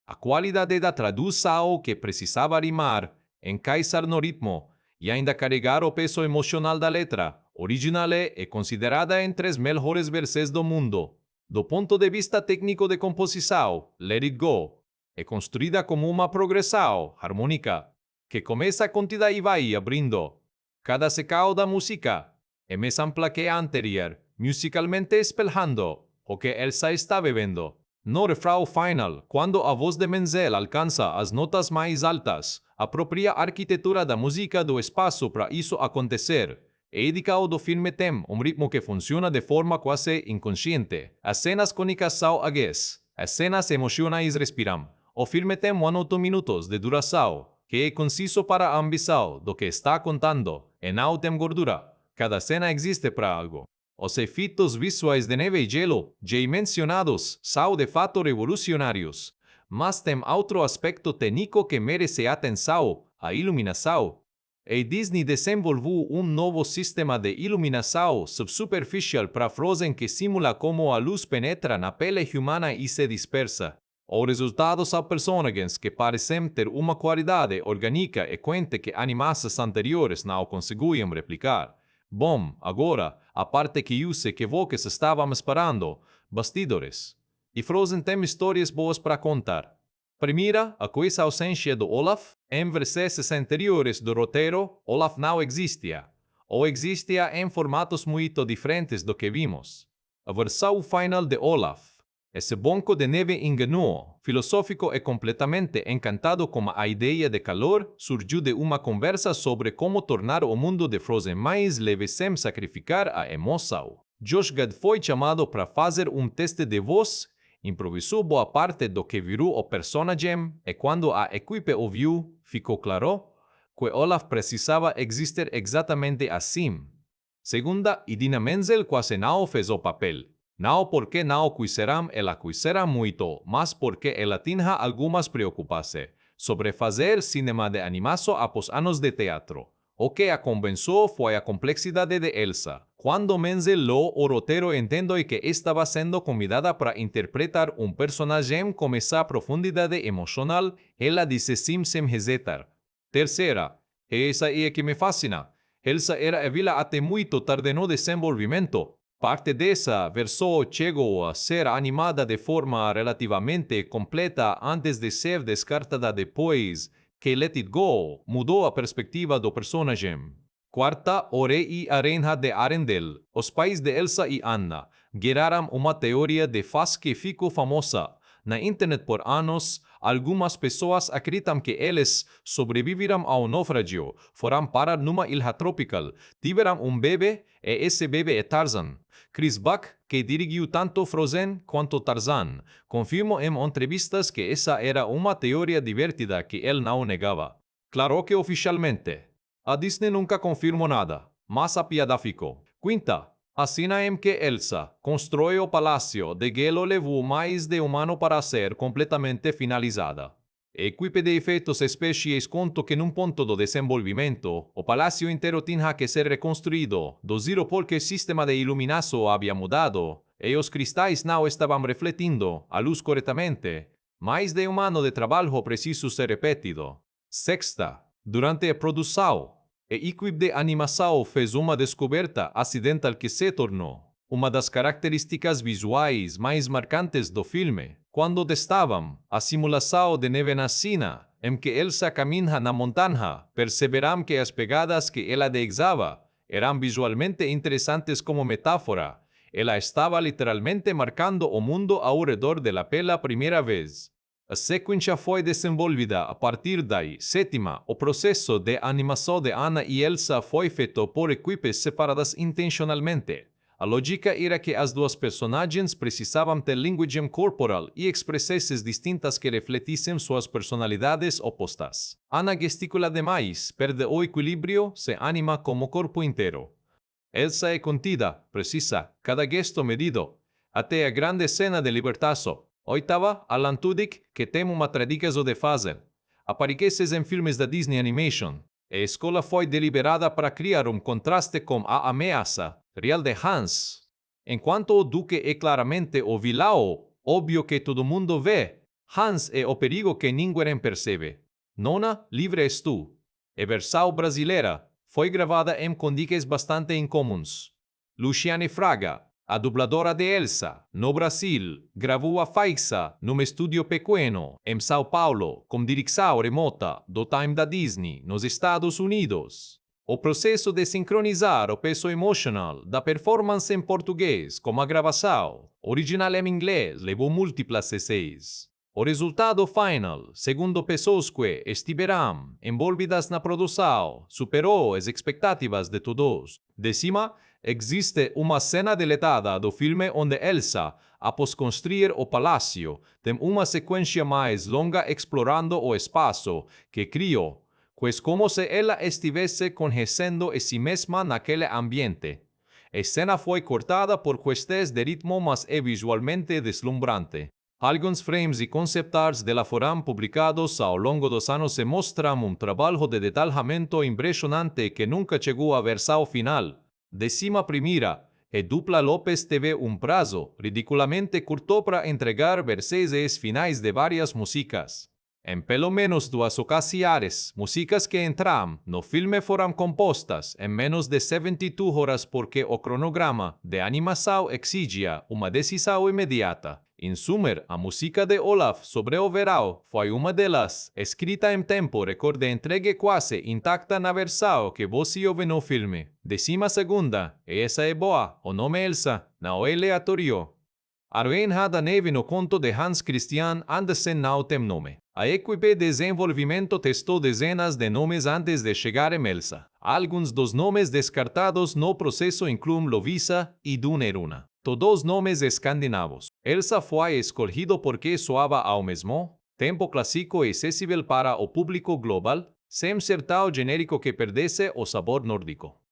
A qualidade da tradução que precisava rimar, encaixar no ritmo e ainda carregar o peso emocional da letra original é considerada entre os melhores versos do mundo. Do ponto de vista técnico de composição, Let It Go é construída como uma progressão harmônica que começa contida e vai abrindo cada secão da música é mais ampla que a anterior, musicalmente espelhando o que Elsa está vivendo. No refrão final, quando a voz de Menzel alcança as notas mais altas, a própria arquitetura da música do espaço para isso acontecer. A ética do filme tem um ritmo que funciona de forma quase inconsciente. As cenas cônicas são agues, as cenas emocionais respiram. O filme tem 8 minutos de duração, que é conciso para a ambição do que está contando, e não tem gordura. Cada cena existe para algo. Os efeitos visuais de neve e gelo, já mencionados, são de fato revolucionários, mas tem outro aspecto técnico que merece atenção, a iluminação. A Disney desenvolveu um novo sistema de iluminação subsuperficial para Frozen que simula como a luz penetra na pele humana e se dispersa. O resultado são personagens que parecem ter uma qualidade orgânica e quente que animações anteriores não conseguiam replicar. Bom, agora, a parte que eu sei que vocês estavam esperando, bastidores. E Frozen tem histórias boas para contar. Primeira, a coisa ausência do Olaf. Em versões anteriores do roteiro, Olaf não existia. Ou existia em formatos muito diferentes do que vimos. A versão final de Olaf. Esse banco de neve ingenuo, filosófico e completamente encantado com a ideia de calor, surgiu de uma conversa sobre como tornar o mundo de Frozen mais leve sem sacrificar a emoção. Josh Gad foi chamado para fazer um teste de voz, improvisou boa parte do que virou o personagem, e quando a equipe ouviu, ficou claro que Olaf precisava existir exatamente assim. Segunda, Idina Menzel quase não fez o papel. Não porque não quisieram, ela quisera muito, mas porque ela tinha algumas preocupações sobre fazer cinema de animação após anos de teatro. O que a convenceu foi a complexidade de Elsa. Quando Menzel leu o roteiro entendeu que estava sendo convidada para interpretar um personagem com essa profundidade emocional, ela disse sim sem hesitar. Terceira, e essa é que me fascina, Elsa era vila até muito tarde no desenvolvimento. Parte dessa versão chegou a ser animada de forma relativamente completa antes de ser descartada depois que Let It Go mudou a perspectiva do personagem. Quarta, o rei e a rainha de Arendelle, os pais de Elsa e Anna, geraram uma teoria de faz que ficou famosa na internet por anos, Algumas pessoas acreditam que eles sobreviverão ao naufrágio, foram parar numa ilha tropical, tiveram um bebê e esse bebê é Tarzan. Chris Buck, que dirigiu tanto Frozen quanto Tarzan, confirmou em entrevistas que essa era uma teoria divertida que ele não negava. Claro que oficialmente, a Disney nunca confirmou nada, mas a piada ficou. Quinta, assina em que Elsa construiu o palácio de gelo levou mais de um ano para ser completamente finalizada. A equipe de efeitos especiais contou que num ponto do desenvolvimento, o palácio inteiro tinha que ser reconstruído do zero porque o sistema de iluminação havia mudado e os cristais não estavam refletindo a luz corretamente. Mais de um ano de trabalho preciso ser repetido. Sexta, durante a produção, a equipe de animação fez uma descoberta acidental que se tornou uma das características visuais mais marcantes do filme. Quando testavam a simulação de neve na cena em que Elsa caminha na montanha, perceberam que as pegadas que ela deixava eram visualmente interessantes como metáfora. Ela estava literalmente marcando o mundo ao redor dela pela primeira vez. A sequência foi desenvolvida a partir daí. Sétima, o processo de animação de Anna e Elsa foi feito por equipes separadas intencionalmente. A lógica era que as duas personagens precisavam ter linguagem corporal e expressões distintas que refletissem suas personalidades opostas. Anna gesticula demais, perde o equilíbrio, se anima como corpo inteiro. Elsa é contida, precisa, cada gesto medido, até a grande cena de libertaço. Oitava, Alan Tudyk, que tem uma tradição de fazer. Aparece em filmes da Disney Animation. A escola foi deliberada para criar um contraste com a ameaça real de Hans. Enquanto o Duque é claramente o vilão, óbvio que todo mundo vê, Hans é o perigo que ninguém percebe. Nona, livre és tu. A versão brasileira foi gravada em condições bastante incomuns. Luciane Fraga, a dubladora de Elsa, no Brasil, gravou a faixa num estúdio pequeno, em São Paulo, com direção remota do time da Disney, nos Estados Unidos. O processo de sincronizar o peso emocional da performance em português com a gravação original em inglês levou múltiplas essays. O resultado final, segundo pessoas que estiveram envolvidas na produção, superou as expectativas de todos. Décima, existe uma cena deletada do filme onde Elsa, após construir o palácio, tem uma sequência mais longa explorando o espaço que criou, pois como se ela estivesse conhecendo a si mesma naquele ambiente. A cena foi cortada por questões de ritmo, mas é visualmente deslumbrante. Alguns frames e concept arts dela foram publicados ao longo dos anos e mostram um trabalho de detalhamento impressionante que nunca chegou à versão final. Décima primeira, a dupla Lopes teve um prazo ridiculamente curto para entregar versões finais de várias músicas. Em pelo menos duas ocasiões, músicas que entram no filme foram compostas em menos de 72 horas porque o cronograma de animação exigia uma decisão imediata. Em suma, a música de Olaf sobre o verão foi uma delas, escrita em tempo recorde entregue quase intacta na versão que você ouve no filme. Décima segunda, e essa é boa, o nome Elsa não é aleatório. A Reina da Neve no conto de Hans Christian Andersen não tem nome. A equipe de desenvolvimento testou dezenas de nomes antes de chegar em Elsa. Alguns dos nomes descartados no processo incluem Lovisa e Duneruna. Todos nomes escandinavos. Elsa foi escolhido porque soava ao mesmo tempo clássico e acessível para o público global, sem ser tão genérico que perdesse o sabor nórdico.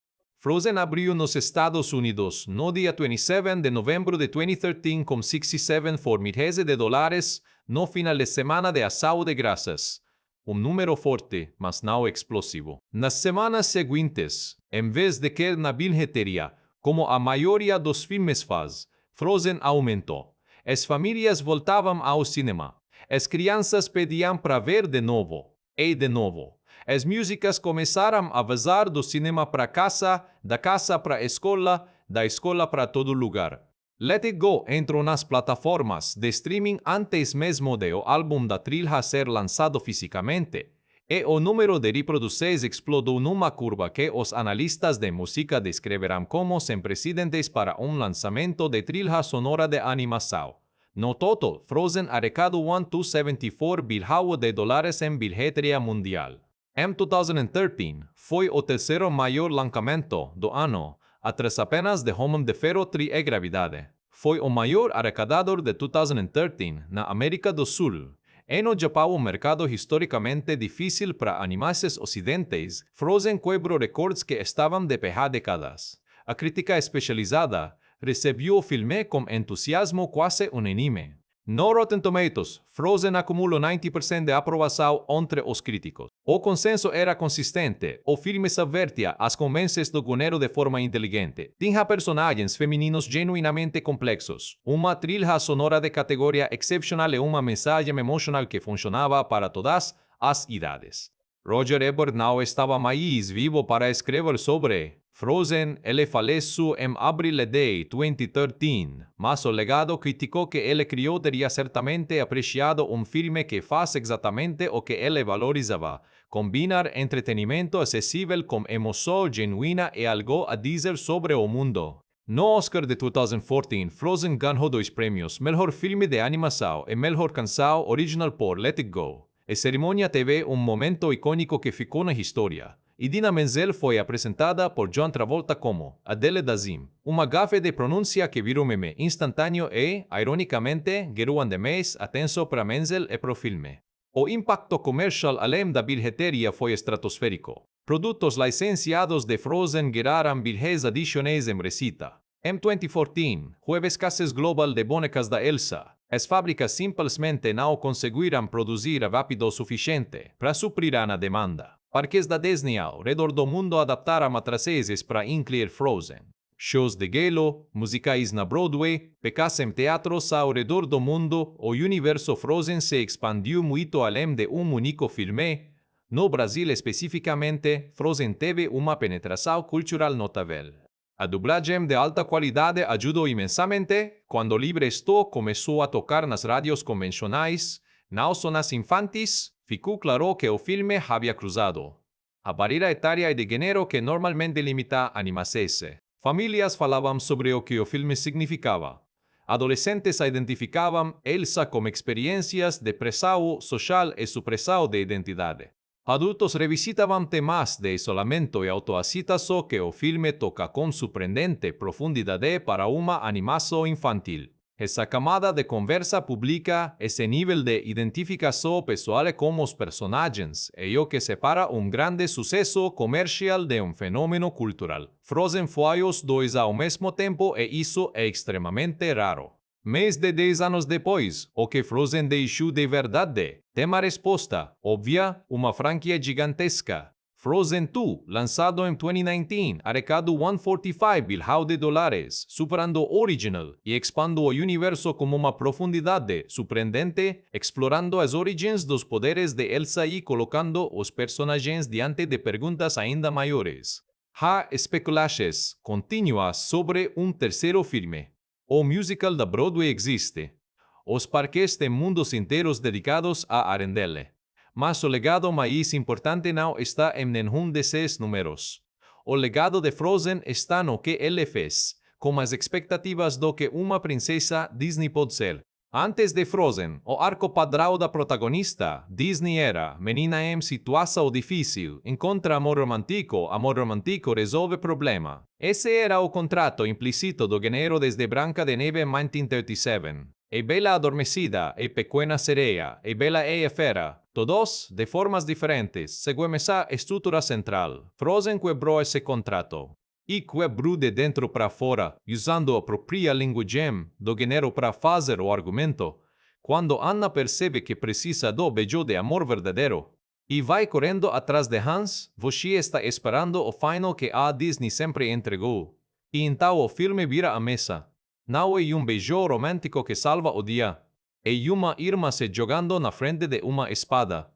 Frozen abriu nos Estados Unidos no dia 27 de novembro de 2013 com $67 milhões no final de semana de Ação de Graças. Um número forte, mas não explosivo. Nas semanas seguintes, em vez de cair na bilheteria, como a maioria dos filmes faz, Frozen aumentou. As famílias voltavam ao cinema. As crianças pediam para ver de novo. E de novo. As músicas começaram a vazar do cinema para casa, da casa para a escola, da escola para todo lugar. Let It Go entrou nas plataformas de streaming antes mesmo de o álbum da trilha ser lançado fisicamente, e o número de reproduções explodiu numa curva que os analistas de música descreverão como sem precedentes para um lançamento de trilha sonora de animação. No total, Frozen arrecadó $174 bilhões em bilheteria mundial. Em 2013, foi o terceiro maior lançamento do ano, atrás apenas de Homem de Ferro 3 e Gravidade. Foi o maior arrecadador de 2013 na América do Sul. E no Japão, um mercado historicamente difícil para animações ocidentes, Frozen quebrou recordes que estavam de há décadas. A crítica especializada recebeu o filme com entusiasmo quase unânime. No Rotten Tomatoes, Frozen acumulou 90% de aprovação entre os críticos. O consenso era consistente. O filme subvertia as convenções do gênero de forma inteligente. Tinha personagens femininos genuinamente complexos, uma trilha sonora de categoria excepcional e uma mensagem emocional que funcionava para todas as idades. Roger Ebert não estava mais vivo para escrever sobre Frozen. Ele faleceu em abril de 2013, mas o legado crítico que ele criou teria certamente apreciado um filme que faz exatamente o que ele valorizava: combinar entretenimento acessível com emoção genuína e algo a dizer sobre o mundo. No Oscar de 2014, Frozen ganhou 2 prêmios: Melhor Filme de Animação e Melhor Canção Original por Let It Go. A cerimônia teve um momento icônico que ficou na história. Idina Menzel foi apresentada por John Travolta como Adele Dazeem, uma gafe de pronúncia que virou meme instantâneo e, ironicamente, gerou ainda mais atenção para Menzel e para o filme. O impacto comercial além da bilheteria foi estratosférico. Produtos licenciados de Frozen geraram bilhetes adicionais em receita. Em 2014, houve escassez global de bonecas da Elsa. As fábricas simplesmente não conseguiram produzir rápido o suficiente para suprir a demanda. Parques da Disney ao redor do mundo adaptaram atrações para incluir Frozen. Shows de gelo, musicais na Broadway, peças em teatros ao redor do mundo, o universo Frozen se expandiu muito além de um único filme. No Brasil especificamente, Frozen teve uma penetração cultural notável. A dublagem de alta qualidade ajudou imensamente. Quando Libre Estou começou a tocar nas rádios convencionais, não só nas infantis, ficou claro que o filme havia cruzado a barreira etária e de gênero que normalmente limita a animações. Famílias falavam sobre o que o filme significava. Adolescentes identificavam Elsa como experiências de pressão social e supressão de identidade. Adultos revisitavam temas de isolamento e autoaceitação que o filme toca com surpreendente profundidade para uma animação infantil. Essa camada de conversa pública, esse nível de identificação pessoal com os personagens, é o que separa um grande sucesso comercial de um fenômeno cultural. Frozen foi os dois ao mesmo tempo e isso é extremamente raro. Mais de 10 anos depois, o que Frozen deixou de verdade? Tem uma resposta óbvia, uma franquia gigantesca. Frozen 2, lançado em 2019, arrecadou $145 bilhões, superando o original e expandindo o universo com uma profundidade surpreendente, explorando as origens dos poderes de Elsa e colocando os personagens diante de perguntas ainda maiores. Há especulações contínuas sobre um terceiro filme. O musical da Broadway existe. Os parques têm mundos inteiros dedicados a Arendelle. Mas o legado mais importante não está em nenhum desses números. O legado de Frozen está no que ele fez, com as expectativas do que uma princesa Disney pode ser. Antes de Frozen, o arco padrão da protagonista, Disney era menina em situação difícil, encontra amor romântico resolve problema. Esse era o contrato implícito do gênero desde Branca de Neve em 1937. E Bela Adormecida, e Pequena Sereia, e Bela e a Fera, todos de formas diferentes, seguem essa estrutura central. Frozen quebrou esse contrato. E quebrou de dentro para fora, usando a própria linguagem do gênero para fazer o argumento. Quando Anna percebe que precisa do beijo de amor verdadeiro e vai correndo atrás de Hans, você está esperando o final que a Disney sempre entregou. E então o filme vira a mesa. Não é um beijo romântico que salva o dia. É uma irmã se jogando na frente de uma espada.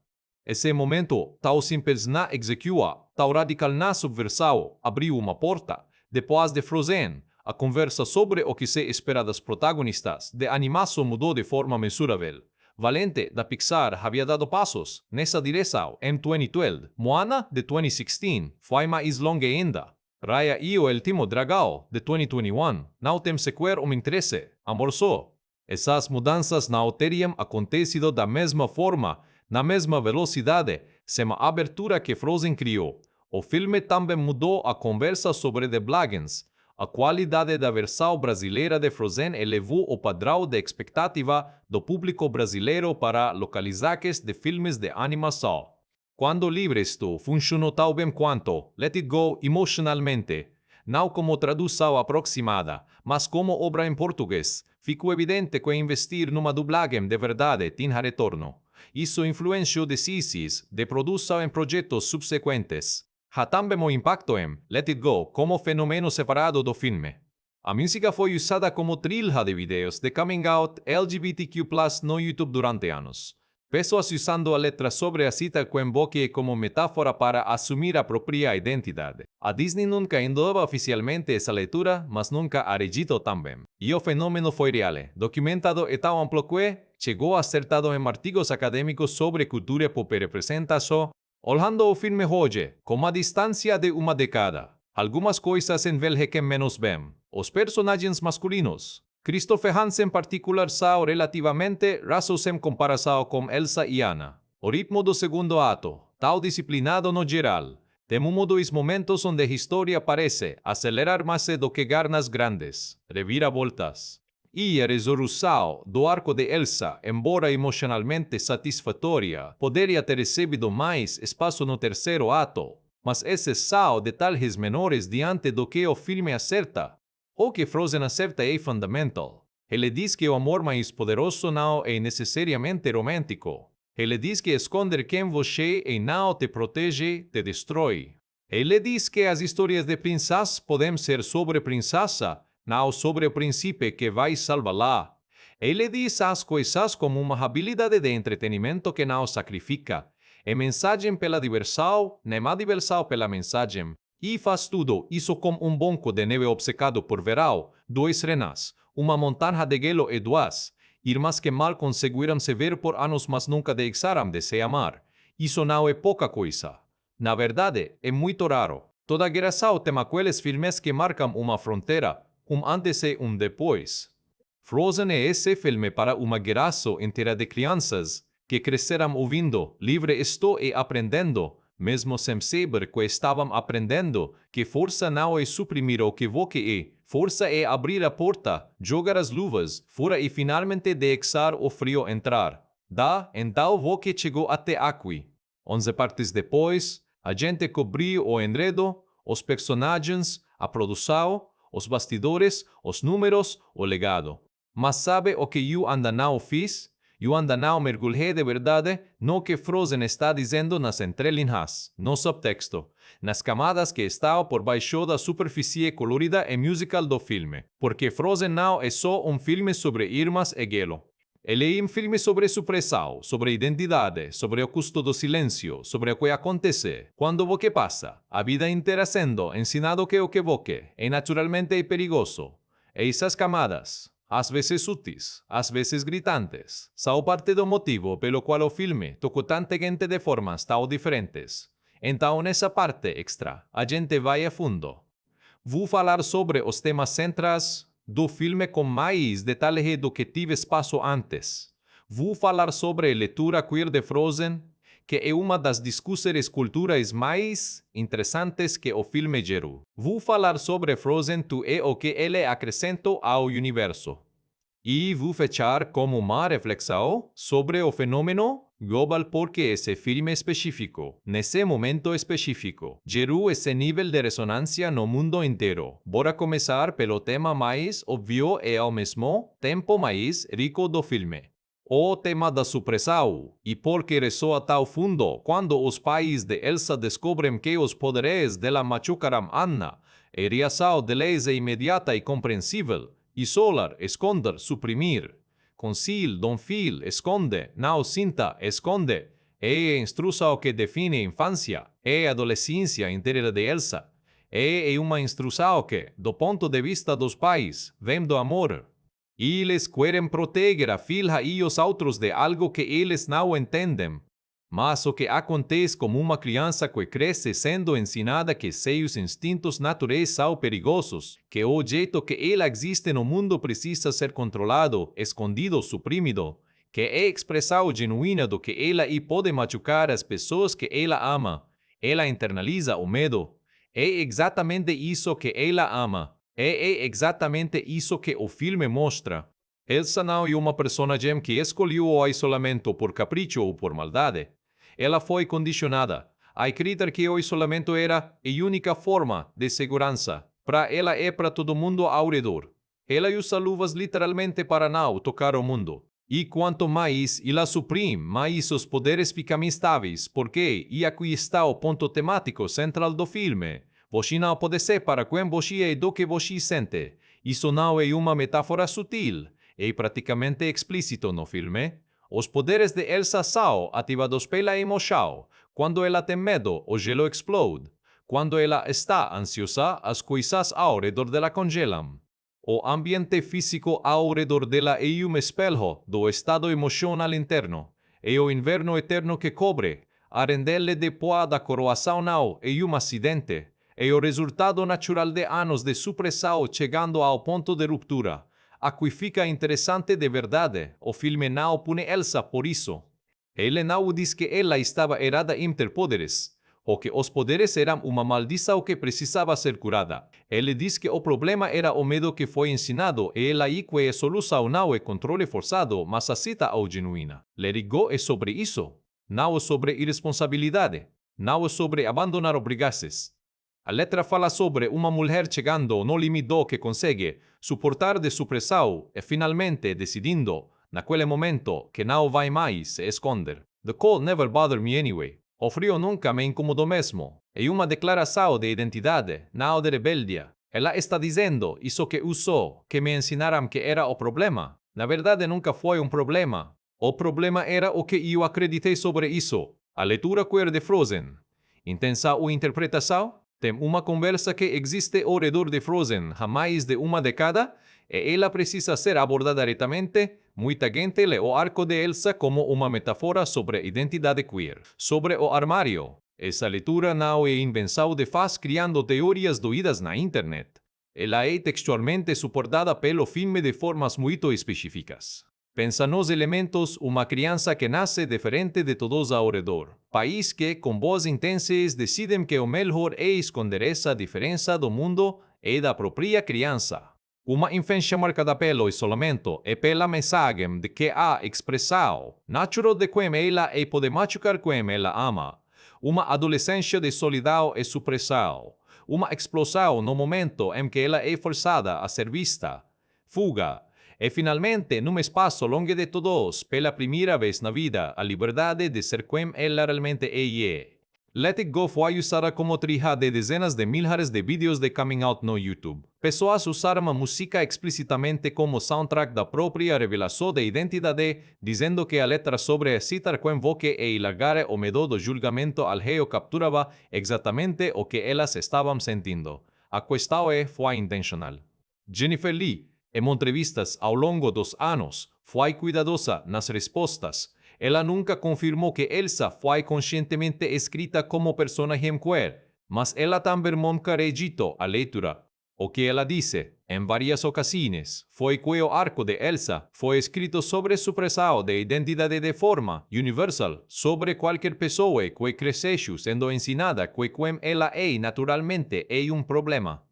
Esse momento, tão simples na execução, tão radical na subversão, abriu uma porta. Depois de Frozen, a conversa sobre o que se espera das protagonistas de animação mudou de forma mensurável. Valente, da Pixar, havia dado passos nessa direção em 2012. Moana, de 2016, foi mais longa ainda. Raya e o Último Dragão, de 2021, não tem sequer interesse. Amor só. Essas mudanças não teriam acontecido da mesma forma, na mesma velocidade, sem a abertura que Frozen criou. O filme também mudou a conversa sobre dublagens. A qualidade da versão brasileira de Frozen elevou o padrão de expectativa do público brasileiro para localizagens de filmes de animação. Quando Livre-Estou funcionou tão bem quanto Let It Go emocionalmente, não como tradução aproximada, mas como obra em português, ficou evidente que investir numa dublagem de verdade tinha retorno. Isso influenciou decisões de produção em projetos subsequentes. Ha também o impacto em Let It Go como fenômeno separado do filme. A música foi usada como trilha de vídeos de coming out LGBTQ+ no YouTube durante anos. Pessoas usando a letra sobre a cita com Boque como metáfora para assumir a própria identidade. A Disney nunca endoba oficialmente essa leitura, mas nunca a registrou também. E o fenômeno foi real, documentado e tão amplo que chegou a ser citado em artigos acadêmicos sobre cultura pop representação. Olhando o filme hoje, com a distância de uma década, algumas coisas envelhecem menos bem. Os personagens masculinos, Christopher Hansen em particular, são relativamente rasos em comparação com Elsa e Anna. O ritmo do segundo ato, tal disciplinado no geral, tem dois momentos onde a história parece acelerar mais do que ganhar grandes reviravoltas. E a resolução do arco de Elsa, embora emocionalmente satisfatória, poderia ter recebido mais espaço no terceiro ato, mas esses são detalhes menores diante do que o filme acerta. O que Frozen acerta é fundamental. Ele diz que o amor mais poderoso não é necessariamente romântico. Ele diz que esconder quem você é não te protege, te destrói. Ele diz que as histórias de princesas podem ser sobre princesa, não sobre o príncipe que vai salvá-la. Ele diz as coisas como uma habilidade de entretenimento que não sacrifica. É mensagem pela diversão, nem a diversão pela mensagem. E faz tudo isso com um banco de neve obcecado por verão, duas renas, uma montanha de gelo e duas irmãs que mal conseguiram se ver por anos mas nunca deixaram de se amar. Isso não é pouca coisa. Na verdade, é muito raro. Toda geração tem aqueles filmes que marcam uma fronteira, antes e depois. Frozen é esse filme para uma geração inteira de crianças que cresceram ouvindo Livre Estou e aprendendo, mesmo sem saber que estavam aprendendo, que força não é suprimir o que você é, força é abrir a porta, jogar as luvas fora e finalmente deixar o frio entrar. Então você chegou até aqui. 11 partes depois, a gente cobriu o enredo, os personagens, a produção, os bastidores, os números, o legado. Mas sabe o que eu ainda não fiz? Eu ainda não mergulhei de verdade no que Frozen está dizendo nas entrelinhas, no subtexto, nas camadas que estão por baixo da superfície colorida e musical do filme. Porque Frozen não é só um filme sobre irmãs e gelo. Ele é um filme sobre supressão, sobre identidade, sobre o custo do silêncio, sobre o que acontece quando você passa a vida inteira sendo ensinado que o que você é naturalmente perigoso. E essas camadas, às vezes sutis, às vezes gritantes, são parte do motivo pelo qual o filme tocou tanta gente de formas tão diferentes. Então, nessa parte extra, a gente vai a fundo. Vou falar sobre os temas centrais do filme com mais detalhe do que tive espaço antes. Vou falar sobre a leitura queer de Frozen, que é uma das discussões culturais mais interessantes que o filme gerou. Vou falar sobre Frozen 2 e o que ele acrescentou ao universo. E vou fechar com uma reflexão sobre o fenômeno global porque esse filme específico, nesse momento específico, gerou esse nível de ressonância no mundo inteiro. Bora começar pelo tema mais óbvio e ao mesmo tempo mais rico do filme. O tema da supressão, e porque ressoa tão fundo quando os pais de Elsa descobrem que os poderes dela machucaram Anna, a reação deles é imediata e compreensível. Isolar, esconder, suprimir. Conceal, don't feel, esconde, não sinta, esconde. É a instrução que define a infância, é a adolescência inteira de Elsa. É uma instrução que, do ponto de vista dos pais, vem do amor. Eles querem proteger a filha e os outros de algo que eles não entendem. Mas o que acontece com uma criança que cresce sendo ensinada que seus instintos naturais são perigosos, que o jeito que ela existe no mundo precisa ser controlado, escondido, suprimido, que é expressão genuína do que ela e pode machucar as pessoas que ela ama. Ela internaliza o medo. É exatamente isso que ela ama. É exatamente isso que o filme mostra. Elsa não é uma personagem que escolheu o isolamento por capricho ou por maldade. Ela foi condicionada a acreditar que o isolamento era a única forma de segurança. Para ela e para todo mundo ao redor. Ela usa luvas literalmente para não tocar o mundo. E quanto mais ela suprime, mais os poderes ficam instáveis, porque, e aqui está o ponto temático central do filme, você não pode ser para quem você é do que você sente. Isso não é uma metáfora sutil, é praticamente explícito no filme. Os poderes de Elsa são ativados pela emoção. Quando ela tem medo, o gelo explode. Quando ela está ansiosa, as coisas ao redor dela congelam. O ambiente físico ao redor dela é um espelho do estado emocional interno. É o inverno eterno que cobre. A renderle depois da coroação não é um acidente. É o resultado natural de anos de supressão chegando ao ponto de ruptura. Aqui fica interessante de verdade. O filme não pune Elsa por isso. Ele não diz que ela estava errada em ter poderes, ou que os poderes eram uma maldição que precisava ser curada. Ele diz que o problema era o medo que foi ensinado e ela aí que a solução não é controle forçado, mas a cita ao genuína. Let It Go é sobre isso. Não é sobre irresponsabilidade. Não é sobre abandonar obrigações. A letra fala sobre uma mulher chegando no limite do que consegue suportar de supressão e finalmente decidindo, naquele momento, que não vai mais se esconder. The cold never bothered me anyway. O frio nunca me incomodou mesmo. É uma declaração de identidade, não de rebeldia. Ela está dizendo isso que usou, que me ensinaram que era o problema. Na verdade, nunca foi um problema. O problema era o que eu acreditei sobre isso. A leitura queer de Frozen. Intensa ou interpretação? Tem uma conversa que existe ao redor de Frozen há mais de uma década e ela precisa ser abordada diretamente. Muita gente lê o arco de Elsa como uma metáfora sobre a identidade queer. Sobre o armário. Essa leitura não é invenção de fãs criando teorias doidas na internet. Ela é textualmente suportada pelo filme de formas muito específicas. Pensa nos elementos uma criança que nasce diferente de todos ao redor. País que, com boas intenções, decidem que o melhor é esconder essa diferença do mundo e da própria criança. Uma infância marcada pelo isolamento e pela mensagem de que a expressão natural de quem ela é pode machucar quem ela ama. Uma adolescência de solidão e supressão. Uma explosão no momento em que ela é forçada a ser vista. Fuga. E finalmente, num espaço longe de todos, pela primeira vez na vida, a liberdade de ser quem ela realmente é. Let It Go foi usada como trilha de dezenas de milhares de vídeos de coming out no YouTube. Pessoas usaram a música explicitamente como soundtrack da própria revelação de identidade, dizendo que a letra sobre citar quem voque e largar o medo do julgamento alheio capturava exatamente o que elas estavam sentindo. A questão foi intencional. Jennifer Lee, em entrevistas ao longo dos anos, foi cuidadosa nas respostas. Ela nunca confirmou que Elsa foi conscientemente escrita como personagem queer, mas ela também nunca rejeitou a leitura. O que ela disse, em várias ocasiões, foi que o arco de Elsa foi escrito sobre supressão de identidade de forma universal, sobre qualquer pessoa que cresceu sendo ensinada que quem ela é naturalmente é um problema.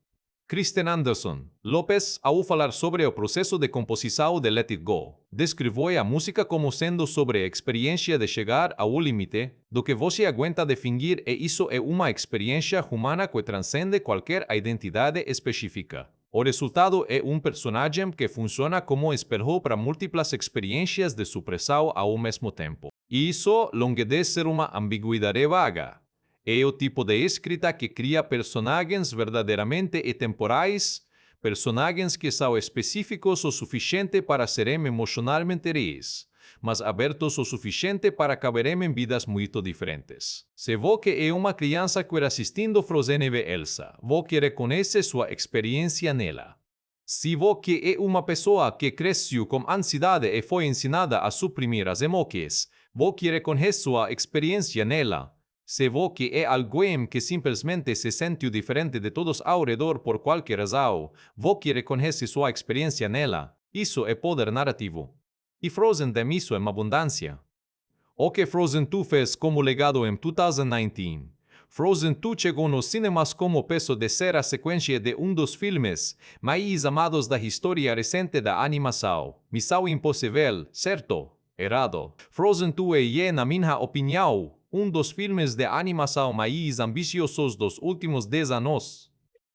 Kristen Anderson Lopes, ao falar sobre o processo de composição de Let It Go, descreveu a música como sendo sobre a experiência de chegar ao limite do que você aguenta de fingir e isso é uma experiência humana que transcende qualquer identidade específica. O resultado é um personagem que funciona como espelho para múltiplas experiências de supressão ao mesmo tempo. E isso, longe de ser uma ambiguidade vaga, é o tipo de escrita que cria personagens verdadeiramente atemporais, personagens que são específicos o suficiente para serem emocionalmente reais, mas abertos o suficiente para caberem em vidas muito diferentes. Se você é uma criança que está assistindo Frozen e vê Elsa, você reconhece sua experiência nela. Se você é uma pessoa que cresceu com ansiedade e foi ensinada a suprimir as emoções, Vo que reconhece sua experiência nela. Se vo que é alguém que simplesmente se sentiu diferente de todos ao redor por qualquer razão, vo que reconhece sua experiência nela. Isso é poder narrativo. E Frozen tem isso em abundância. O que Frozen 2 fez como legado em 2019. Frozen 2 chegou nos cinemas como peso de ser a sequência de dos filmes mais amados da história recente da animação. Missão Impossível, certo? Errado. Frozen 2 é, na minha opinião, dos filmes de animação mais ambiciosos dos últimos 10 anos.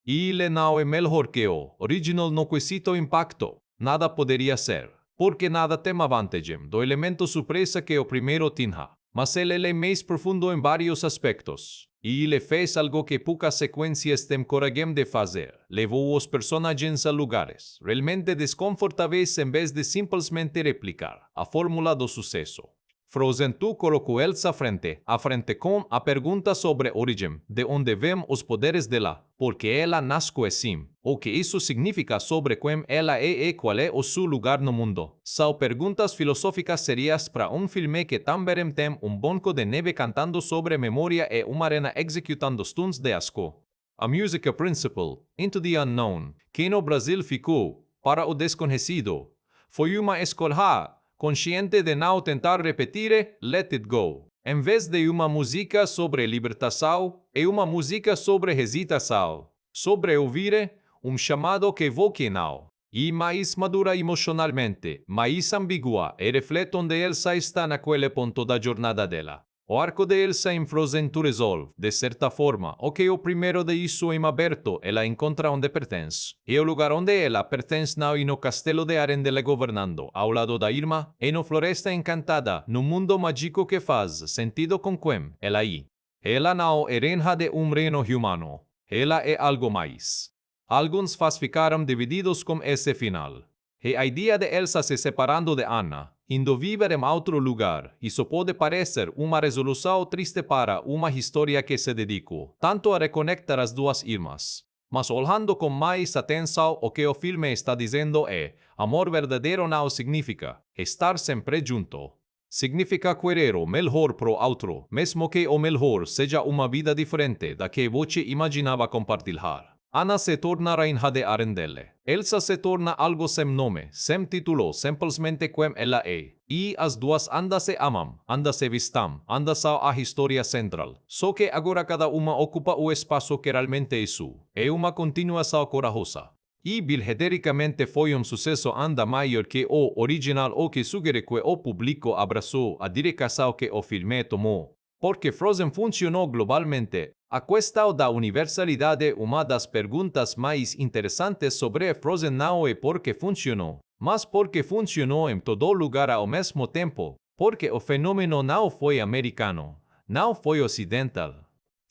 E ele não é melhor que o original no quesito impacto. Nada poderia ser. Porque nada tem a vantagem do elemento surpresa que o primeiro tinha. Mas ele é mais profundo em vários aspectos. E ele fez algo que poucas sequências têm coragem de fazer. Levou os personagens a lugares realmente desconfortáveis em vez de simplesmente replicar a fórmula do sucesso. Frozen 2 colocou Elsa frente a frente com a pergunta sobre origem, de onde vem os poderes dela, porque ela nasceu assim, o que isso significa sobre quem ela é e qual é o seu lugar no mundo. São perguntas filosóficas serias para filme que também tem banco de neve cantando sobre memória e uma arena executando stunts de asco. A Music Principle, Into the Unknown, que no Brasil ficou, para o desconhecido, foi uma escolha consciente de não tentar repetir Let It Go. Em vez de uma música sobre libertação, é uma música sobre hesitação, sobre ouvir chamado que voque não. E mais madura emocionalmente, mais ambigua e reflete onde Elsa está naquele ponto da jornada dela. O arco de Elsa em Frozen 2 resolve, de certa forma, o que o primeiro de isso em aberto, ela encontra onde pertence. E o lugar onde ela pertence não é no castelo de Arendelle governando, ao lado da Irma, e no Floresta Encantada, no mundo mágico que faz sentido com quem ela é. Ela não é reina de reino humano. Ela é algo mais. Alguns fãs ficaram divididos com esse final. E a ideia de Elsa se separando de Anna, indo viver em outro lugar, isso pode parecer uma resolução triste para uma história que se dedicou tanto a reconectar as duas irmãs. Mas olhando com mais atenção, o que o filme está dizendo é: amor verdadeiro não significa estar sempre junto. Significa querer o melhor pro outro, mesmo que o melhor seja uma vida diferente da que você imaginava compartilhar. Anna se torna reina de Arendelle. Elsa se torna algo sem nome, sem título, simplesmente quem ela é. E as duas ainda se amam, ainda se vistam, ainda são a história central. Só que agora cada uma ocupa o espaço que realmente é seu. É uma continuação corajosa. E bilhetericamente foi sucesso ainda maior que o original, o que sugere que o público abraçou a direção que o filme tomou. Porque Frozen funcionou globalmente. A questão da universalidade, uma das perguntas mais interessantes sobre Frozen não é porque funcionou, mas porque funcionou em todo lugar ao mesmo tempo, porque o fenômeno não foi americano, não foi ocidental.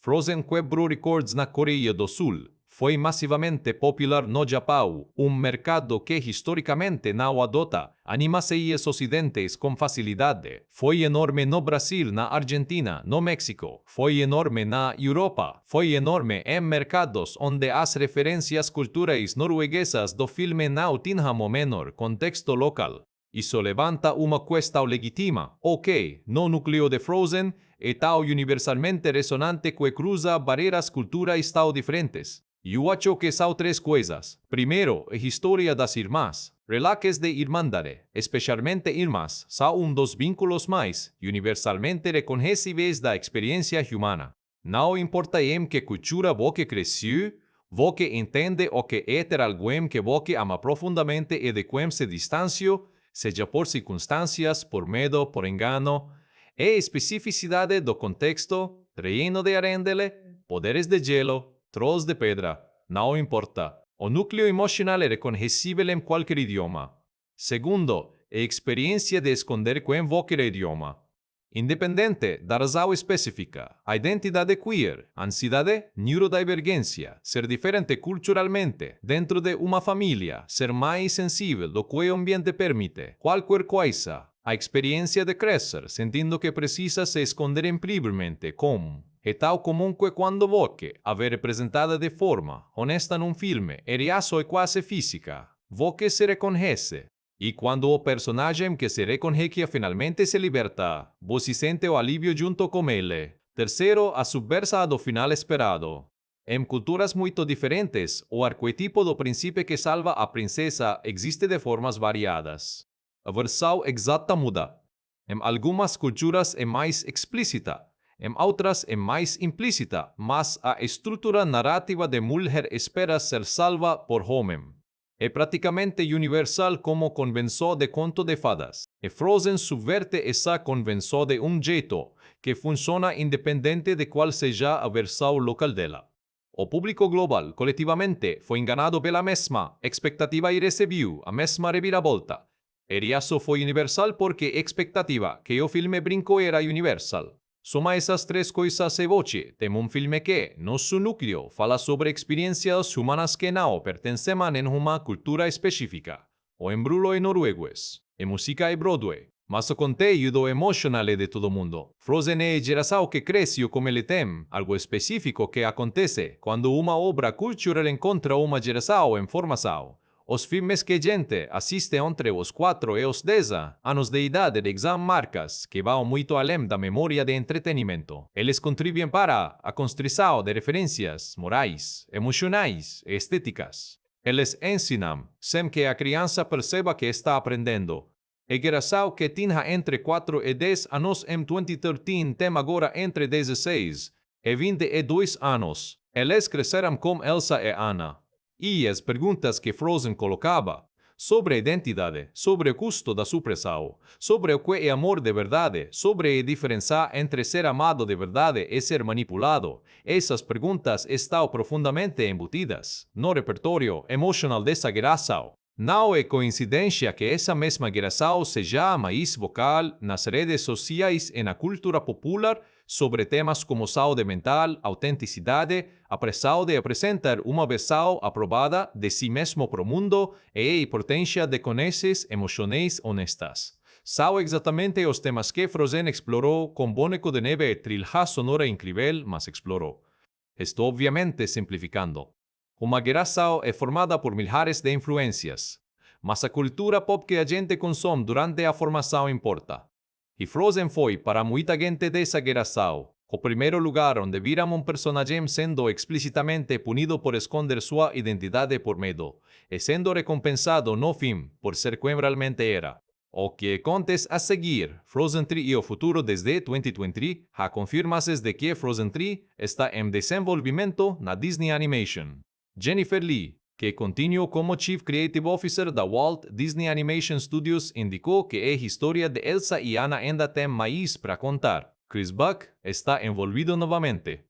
Frozen quebrou recordes na Coreia do Sul. Foi massivamente popular no Japão, mercado que historicamente não adota animações ocidentes com facilidade. Foi enorme no Brasil, na Argentina, no México. Foi enorme na Europa. Foi enorme em mercados onde as referências culturais norueguesas do filme não tinham o menor contexto local. Isso levanta uma questão legítima. Ok, no núcleo de Frozen é tão universalmente ressonante que cruza barreiras culturais tão diferentes. Eu acho que são três coisas. Primeiro, a história das irmãs. Relatos de irmandade, especialmente irmãs, são dos vínculos mais universalmente reconhecíveis da experiência humana. Não importa em que cultura você cresceu, você entende o que é ter alguém que você ama profundamente e de quem se distanciou, seja por circunstâncias, por medo, por engano, e especificidade do contexto, reino de Arendelle, poderes de gelo, trolls de pedra, não importa. O núcleo emocional é reconhecível em qualquer idioma. Segundo, a experiência de esconder quem qualquer idioma. Independente da razão específica, a identidade queer, ansiedade, neurodivergência, ser diferente culturalmente, dentro de uma família, ser mais sensível do que o ambiente permite, qualquer coisa. A experiência de crescer sentindo que precisa se esconder imprimemente como é tal comum que quando você a ver representada de forma honesta num filme, e reaço é quase física, você se reconhece. E quando o personagem que se reconhecia finalmente se liberta, você sente o alívio junto com ele. Terceiro, a subversa do final esperado. Em culturas muito diferentes, o arquetipo do príncipe que salva a princesa existe de formas variadas. A versão exata muda. Em algumas culturas é mais explícita, em outras é mais implícita, mas a estrutura narrativa de mulher espera ser salva por homem. É praticamente universal como convenção de conto de fadas. E Frozen subverte essa convenção de um jeito que funciona independente de qual seja a versão local dela. O público global, coletivamente, foi enganado pela mesma expectativa e recebeu a mesma reviravolta. E isso foi universal porque expectativa que o filme brincou era universal. Soma essas três coisas e voce, tem um filme que, no seu núcleo, fala sobre experiências humanas que não pertencem a uma cultura específica. O embrulho é norueguês, e música é Broadway. Mas o conteúdo emocional é de todo mundo. Frozen é geração que cresceu como ele tem, algo específico que acontece quando uma obra cultural encontra uma geração em formação. Os filmes que gente assiste entre os 4 e os 10 anos de idade exam marcas que vão muito além da memória de entretenimento. Eles contribuem para a construção de referências morais, emocionais e estéticas. Eles ensinam sem que a criança perceba que está aprendendo. A geração que tinha entre 4 e 10 anos em 2013 tem agora entre 16 e 22 anos. Eles cresceram com Elsa e Anna. E as perguntas que Frozen colocava sobre a identidade, sobre o custo da supressão, sobre o que é amor de verdade, sobre a diferença entre ser amado de verdade e ser manipulado, essas perguntas estão profundamente embutidas no repertório emocional dessa geração. Não é coincidência que essa mesma geração seja mais vocal nas redes sociais e na cultura popular sobre temas como saúde mental, autenticidade, a pressão de apresentar uma versão aprovada de si mesmo para o mundo e a importância de conhecer emoções honestas. São exatamente os temas que Frozen explorou com Boneco de Neve e trilha sonora incrível, mas explorou. Estou obviamente simplificando. Uma geração é formada por milhares de influências, mas a cultura pop que a gente consome durante a formação importa. E Frozen foi, para muita gente dessa geração, o primeiro lugar onde viram um personagem sendo explicitamente punido por esconder sua identidade por medo, e sendo recompensado no fim por ser quem realmente era. O que contes a seguir, Frozen 3 e o futuro desde 2023, já confirmas de que Frozen 3 está em desenvolvimento na Disney Animation. Jennifer Lee, que continuou como Chief Creative Officer da Walt Disney Animation Studios, indicou que a história de Elsa e Anna ainda tem mais para contar. Chris Buck está envolvido novamente.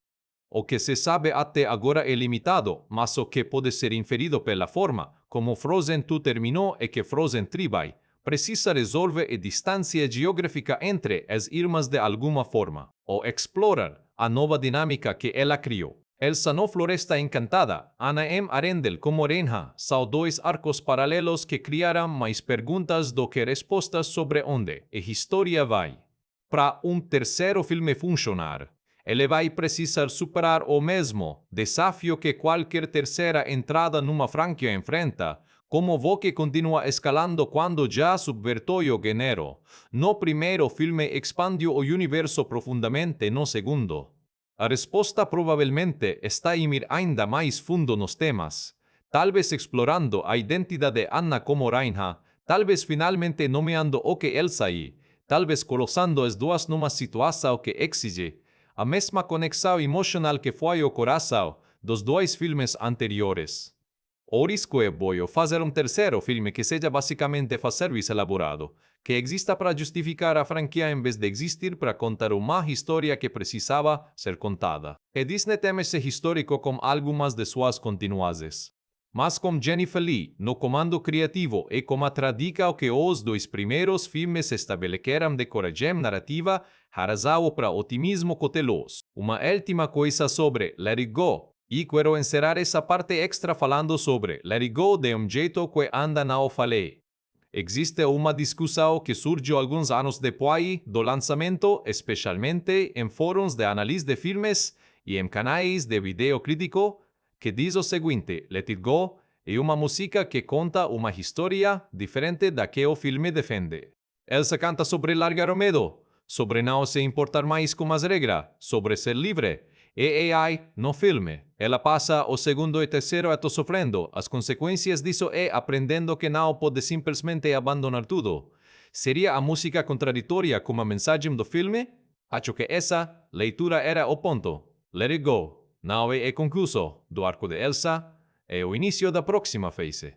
O que se sabe até agora é limitado, mas o que pode ser inferido pela forma como Frozen 2 terminou é que Frozen 3 vai precisa resolver a distância geográfica entre as irmãs de alguma forma, ou explorar a nova dinâmica que ela criou. Elsa no Floresta Encantada, Anna em Arendelle como Reina, são dois arcos paralelos que criaram mais perguntas do que respostas sobre onde a história vai. Para um terceiro filme funcionar, ele vai precisar superar o mesmo desafio que qualquer terceira entrada numa franquia enfrenta, como o que continua escalando quando já subvertou o gênero. No primeiro filme expandiu o universo profundamente no segundo. A resposta provavelmente está em ir ainda mais fundo nos temas, talvez explorando a identidade de Anna como Rainha, talvez finalmente nomeando o que Elsa é, talvez colocando as duas numa situação que exige a mesma conexão emocional que foi o coração dos dois filmes anteriores. O risco é boio fazer um terceiro filme que seja basicamente fanservice elaborado, que exista para justificar a franquia em vez de existir para contar uma história que precisava ser contada. E Disney tem esse histórico com algumas de suas continuadas. Mas com Jennifer Lee no comando criativo e como tradica o que os dois primeiros filmes estabeleceram de coragem narrativa, razão para otimismo cauteloso. Uma última coisa sobre Let It Go. E quero encerrar essa parte extra falando sobre Let It Go de um jeito que ainda não falei. Existe uma discussão que surgiu alguns anos depois do lançamento, especialmente em fóruns de análise de filmes e em canais de vídeo crítico, que diz o seguinte: Let It Go e uma música que conta uma história diferente da que o filme defende. Elsa canta sobre largar o medo, sobre não se importar mais com as regras, sobre ser livre. E AI no filme. Ela passa o segundo e terceiro ato sofrendo. As consequências disso é aprendendo que não pode simplesmente abandonar tudo. Seria a música contraditória com a mensagem do filme? Acho que essa leitura era o ponto. Let it go. Não é concluso do arco de Elsa, é o início da próxima fase.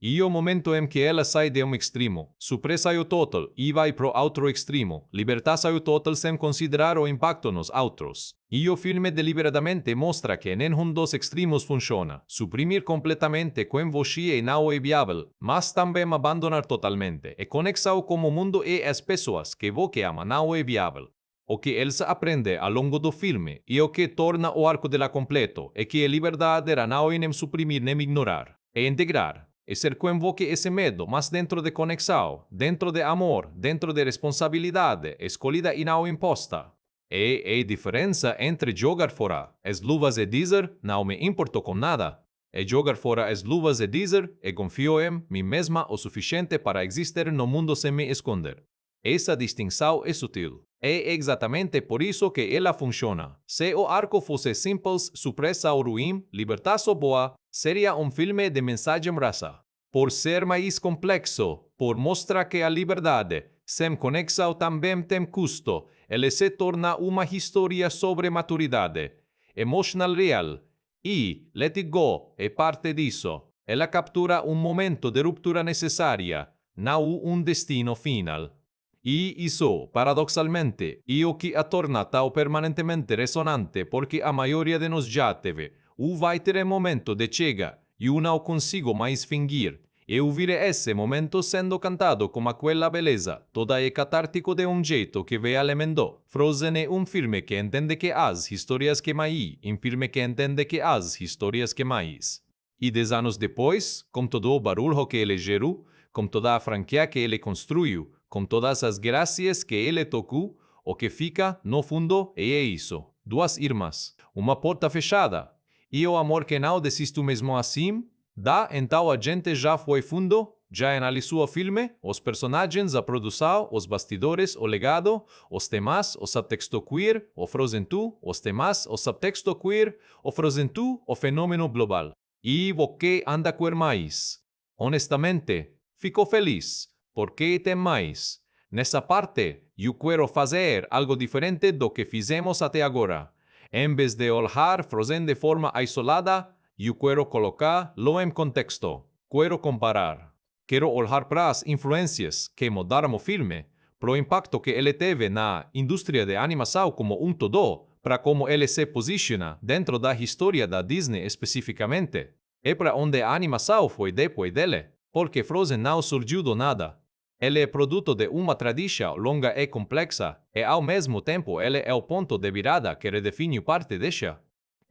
E o momento em que ela sai de um extremo, surpresa o total, e vai pro outro extremo, liberta-se o total sem considerar o impacto nos outros. E o filme deliberadamente mostra que nenhum dos extremos funciona. Suprimir completamente quem você não é viável, mas também abandonar totalmente. E conexão com o mundo e as pessoas que você ama não é viável. O que Elsa aprende ao longo do filme e o que torna o arco dela completo é que a liberdade era não nem suprimir nem ignorar, é integrar. É ser quem invoque esse medo, mas dentro de conexão, dentro de amor, dentro de responsabilidade, escolhida e não imposta. E a diferença entre jogar fora as luvas e dizer, não me importo com nada, e jogar fora as luvas e dizer, e confio em mim mesma o suficiente para existir no mundo sem me esconder. Essa distinção é sutil. É exatamente por isso que ela funciona. Se o arco fosse simples, surpresa ou ruim, libertaço boa, seria um filme de mensagem rasa. Por ser mais complexo, por mostrar que a liberdade, sem conexão também tem custo, ele se torna uma história sobre maturidade, emocional real. E Let It Go é parte disso. Ela captura um momento de ruptura necessária, não um destino final. E isso, paradoxalmente, é o que a torna tão permanentemente ressonante porque a maioria de nós já teve. Vai ter um momento de chega e eu não consigo mais fingir. E ouvir esse momento sendo cantado com aquela beleza, toda é catártico de um jeito que ve alemendou. Frozen é um filme que entende que as histórias que mais, um filme que entende que as histórias que mais. E 10 anos depois, com todo o barulho que ele gerou, com toda a franquia que ele construiu, com todas as graças que ele tocou, o que fica, no fundo, é isso. Duas irmãs, uma porta fechada. E o amor que não desiste mesmo assim? Dá, então a gente já foi fundo, já analisou o filme, os personagens, a produção, os bastidores, o legado, os temas, o subtexto queer, o Frozen 2, os temas, o subtexto queer, o Frozen 2, o fenômeno global. E o que anda queer mais? Honestamente, fico feliz, porque tem mais. Nessa parte, eu quero fazer algo diferente do que fizemos até agora. Em vez de olhar Frozen de forma isolada, eu quero colocá-lo em contexto. Quero comparar. Quero olhar para as influências que mudaram o filme, para o impacto que ele teve na indústria de animação como um todo, para como ele se posiciona dentro da história da Disney especificamente, e para onde a animação foi depois dele, porque Frozen não surgiu do nada. Ele é produto de uma tradição longa e complexa, e ao mesmo tempo ele é o ponto de virada que redefine parte dela.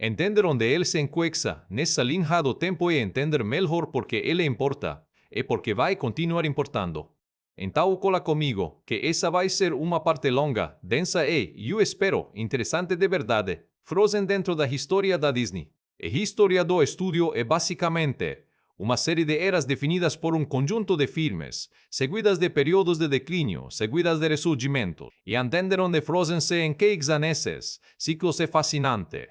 Entender onde ele se enquexa nessa linha do tempo e entender melhor porque ele importa, e porque vai continuar importando. Então cola comigo, que essa vai ser uma parte longa, densa e, eu espero, interessante de verdade, Frozen dentro da história da Disney. A história do estúdio é basicamente uma série de eras definidas por um conjunto de filmes, seguidas de períodos de declínio, seguidas de ressurgimento, e entender onde Frozen se enqueixa nesses ciclos é fascinante.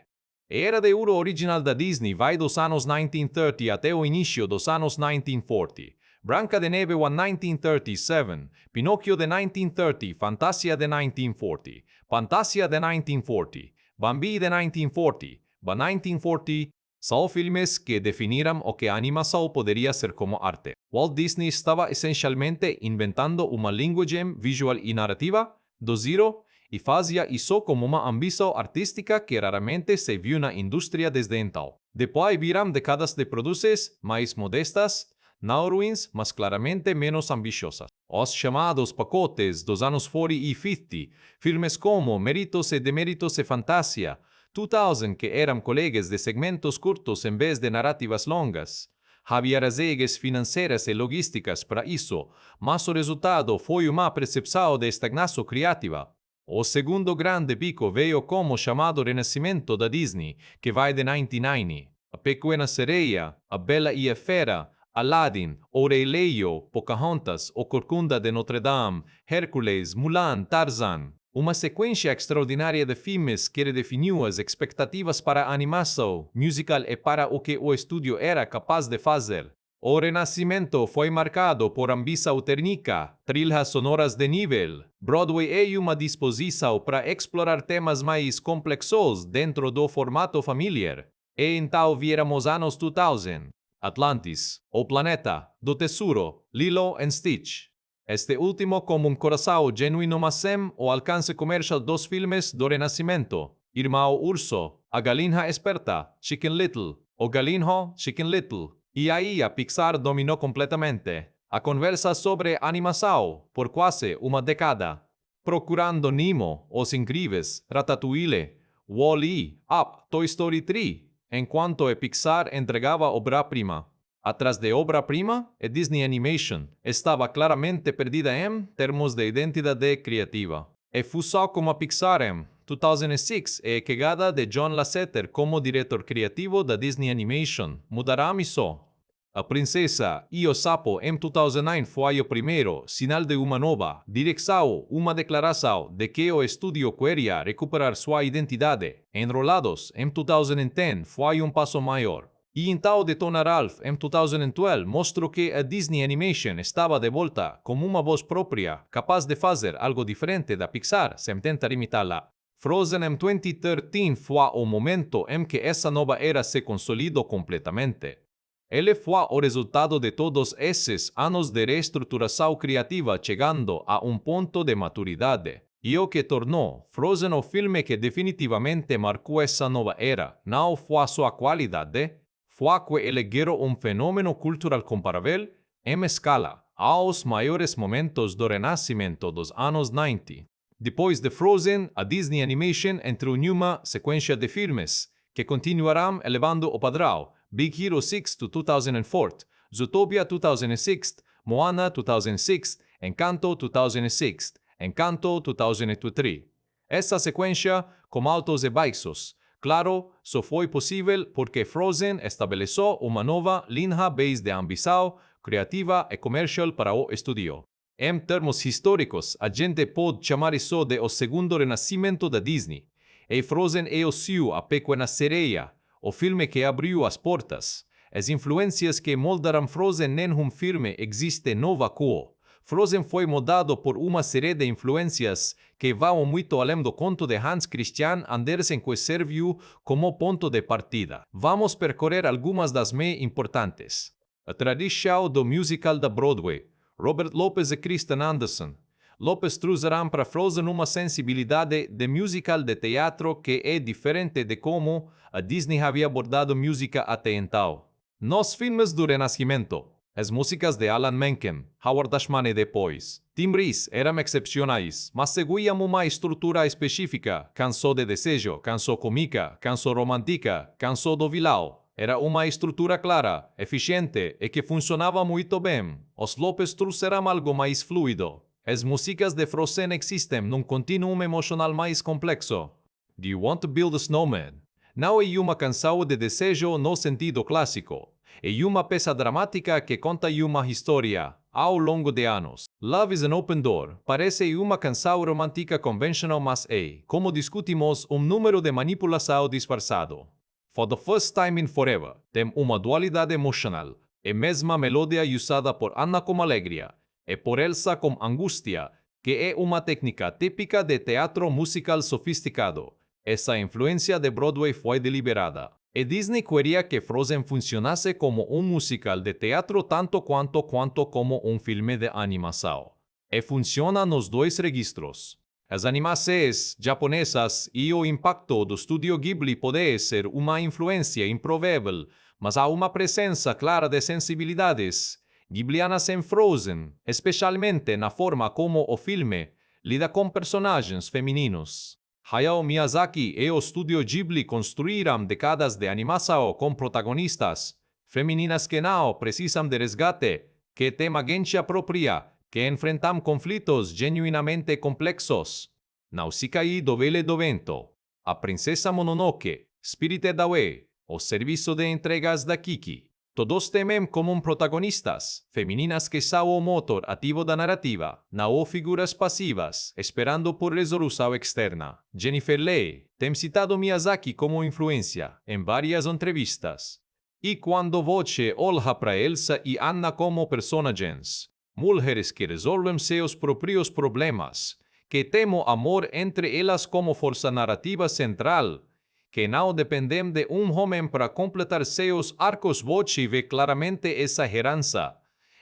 A era de ouro original da Disney vai dos anos 1930 até o início dos anos 1940. Branca de Neve wa 1937, Pinocchio de 1930, Fantasia de 1940, Fantasia de 1940, Bambi de 1940, ba 1940, são filmes que definiram o que a animação poderia ser como arte. Walt Disney estava essencialmente inventando uma linguagem visual e narrativa do zero e fazia isso como uma ambição artística que raramente se viu na indústria desde então. Depois viram décadas de produções mais modestas, não ruins, mas claramente menos ambiciosas. Os chamados pacotes dos anos 40 e 50, filmes como Méritos e Deméritos e Fantasia, 2000 que eram colegas de segmentos curtos em vez de narrativas longas. Havia razões financeiras e logísticas para isso, mas o resultado foi uma percepção de estagnação criativa. O segundo grande pico veio como chamado Renascimento da Disney, que vai de 1990. A Pequena Sereia, A Bela e a Fera, Aladdin, O Rei Leio, Pocahontas, O Corcunda de Notre Dame, Hércules, Mulan, Tarzan. Uma sequência extraordinária de filmes que redefiniu as expectativas para a animação musical e para o que o estúdio era capaz de fazer. O Renascimento foi marcado por ambição técnica, trilhas sonoras de nível, Broadway e uma disposição para explorar temas mais complexos dentro do formato familiar. E então viéramos anos 2000, Atlantis, O Planeta do Tesouro, Lilo and Stitch. Este último como coração genuíno mas sem o alcance comercial dos filmes do Renascimento. Irmão Urso, A Galinha Esperta, Chicken Little, O Galinho, Chicken Little. E aí a Pixar dominou completamente a conversa sobre animação por quase uma década. Procurando Nemo, Os Incríveis, Ratatouille, Wall-E, Up, Toy Story 3, enquanto a Pixar entregava obra-prima. Atrás de obra-prima, a Disney Animation estava claramente perdida em termos de identidade criativa. E fu só como a Pixar em 2006 e a chegada de John Lasseter como diretor criativo da Disney Animation mudará isso. A Princesa e o Sapo em 2009 foi o primeiro sinal de uma nova direção, uma declaração de que o estúdio queria recuperar sua identidade. Enrolados em 2010 foi um passo maior. E então Detona Ralph em 2012 mostrou que a Disney Animation estava de volta como uma voz própria, capaz de fazer algo diferente da Pixar sem tentar imitá-la. Frozen em 2013 foi o momento em que essa nova era se consolidou completamente. Ele foi o resultado de todos esses anos de reestruturação criativa chegando a um ponto de maturidade. E o que tornou Frozen o filme que definitivamente marcou essa nova era não foi sua qualidade, foi que ele gerou um fenômeno cultural comparável em escala aos maiores momentos do renascimento dos anos 90. Depois de Frozen, a Disney Animation entrou numa sequência de filmes que continuarão elevando o padrão. Big Hero 6 to 2004, Zootopia 2006, Moana 2006, Encanto 2006, Encanto 2003. Essa sequência, com altos e baixos, claro, só foi possível porque Frozen estabeleceu uma nova linha base de ambição criativa e comercial para o estúdio. Em termos históricos, a gente pode chamar isso de o segundo renascimento da Disney. E Frozen é o seu A Pequena Sereia, o filme que abriu as portas. As influências que moldaram Frozen em um filme existe no vácuo. Frozen foi moldado por uma série de influências que vão muito além do conto de Hans Christian Andersen que serviu como ponto de partida. Vamos percorrer algumas das mais importantes. A tradição do musical da Broadway, Robert Lopez e Kristen Anderson. Lopez trouxeram para Frozen uma sensibilidade de musical de teatro que é diferente de como a Disney havia abordado música até então. Nos filmes do Renascimento, as músicas de Alan Menken, Howard Ashman e depois Tim Rice eram excepcionais, mas seguiam uma estrutura específica, canção de desejo, canção cômica, canção romântica, canção do vilão. Era uma estrutura clara, eficiente e que funcionava muito bem. Os Lopez trouxeram algo mais fluido. As músicas de Frozen existem num continuum emocional mais complexo. Do You Want to Build a Snowman? Não é uma canção de desejo no sentido clássico. É uma peça dramática que conta uma história ao longo de anos. Love is an Open Door parece uma canção romântica convencional, mas é, como discutimos, um número de manipulação disfarçado. For the First Time in Forever tem uma dualidade emocional. É mesma melodia usada por Anna como alegria e por Elsa como angústia, que é uma técnica típica de teatro musical sofisticado. Essa influência de Broadway foi deliberada. E Disney queria que Frozen funcionasse como um musical de teatro tanto quanto como um filme de animação. E funciona nos dois registros. As animações japonesas e o impacto do estúdio Ghibli pode ser uma influência improvável, mas há uma presença clara de sensibilidades ghiblianas em Frozen, especialmente na forma como o filme lida com personagens femininos. Hayao Miyazaki e o estúdio Ghibli construíram décadas de animação com protagonistas femininas que não precisam de resgate, que têm agência própria, que enfrentam conflitos genuinamente complexos. Nausicaa do Vale do Vento, A Princesa Mononoke, Spirited Away, o serviço de entregas da Kiki. Todos temem como protagonistas, femininas que são o motor ativo da narrativa, não figuras passivas, esperando por resolução externa. Jennifer Lee tem citado Miyazaki como influência em várias entrevistas. E quando você olha para Elsa e Anna como personagens, mulheres que resolvem seus próprios problemas, que temo amor entre elas como força narrativa central, que não dependem de homem para completar seus arcos, você vê claramente essa herança.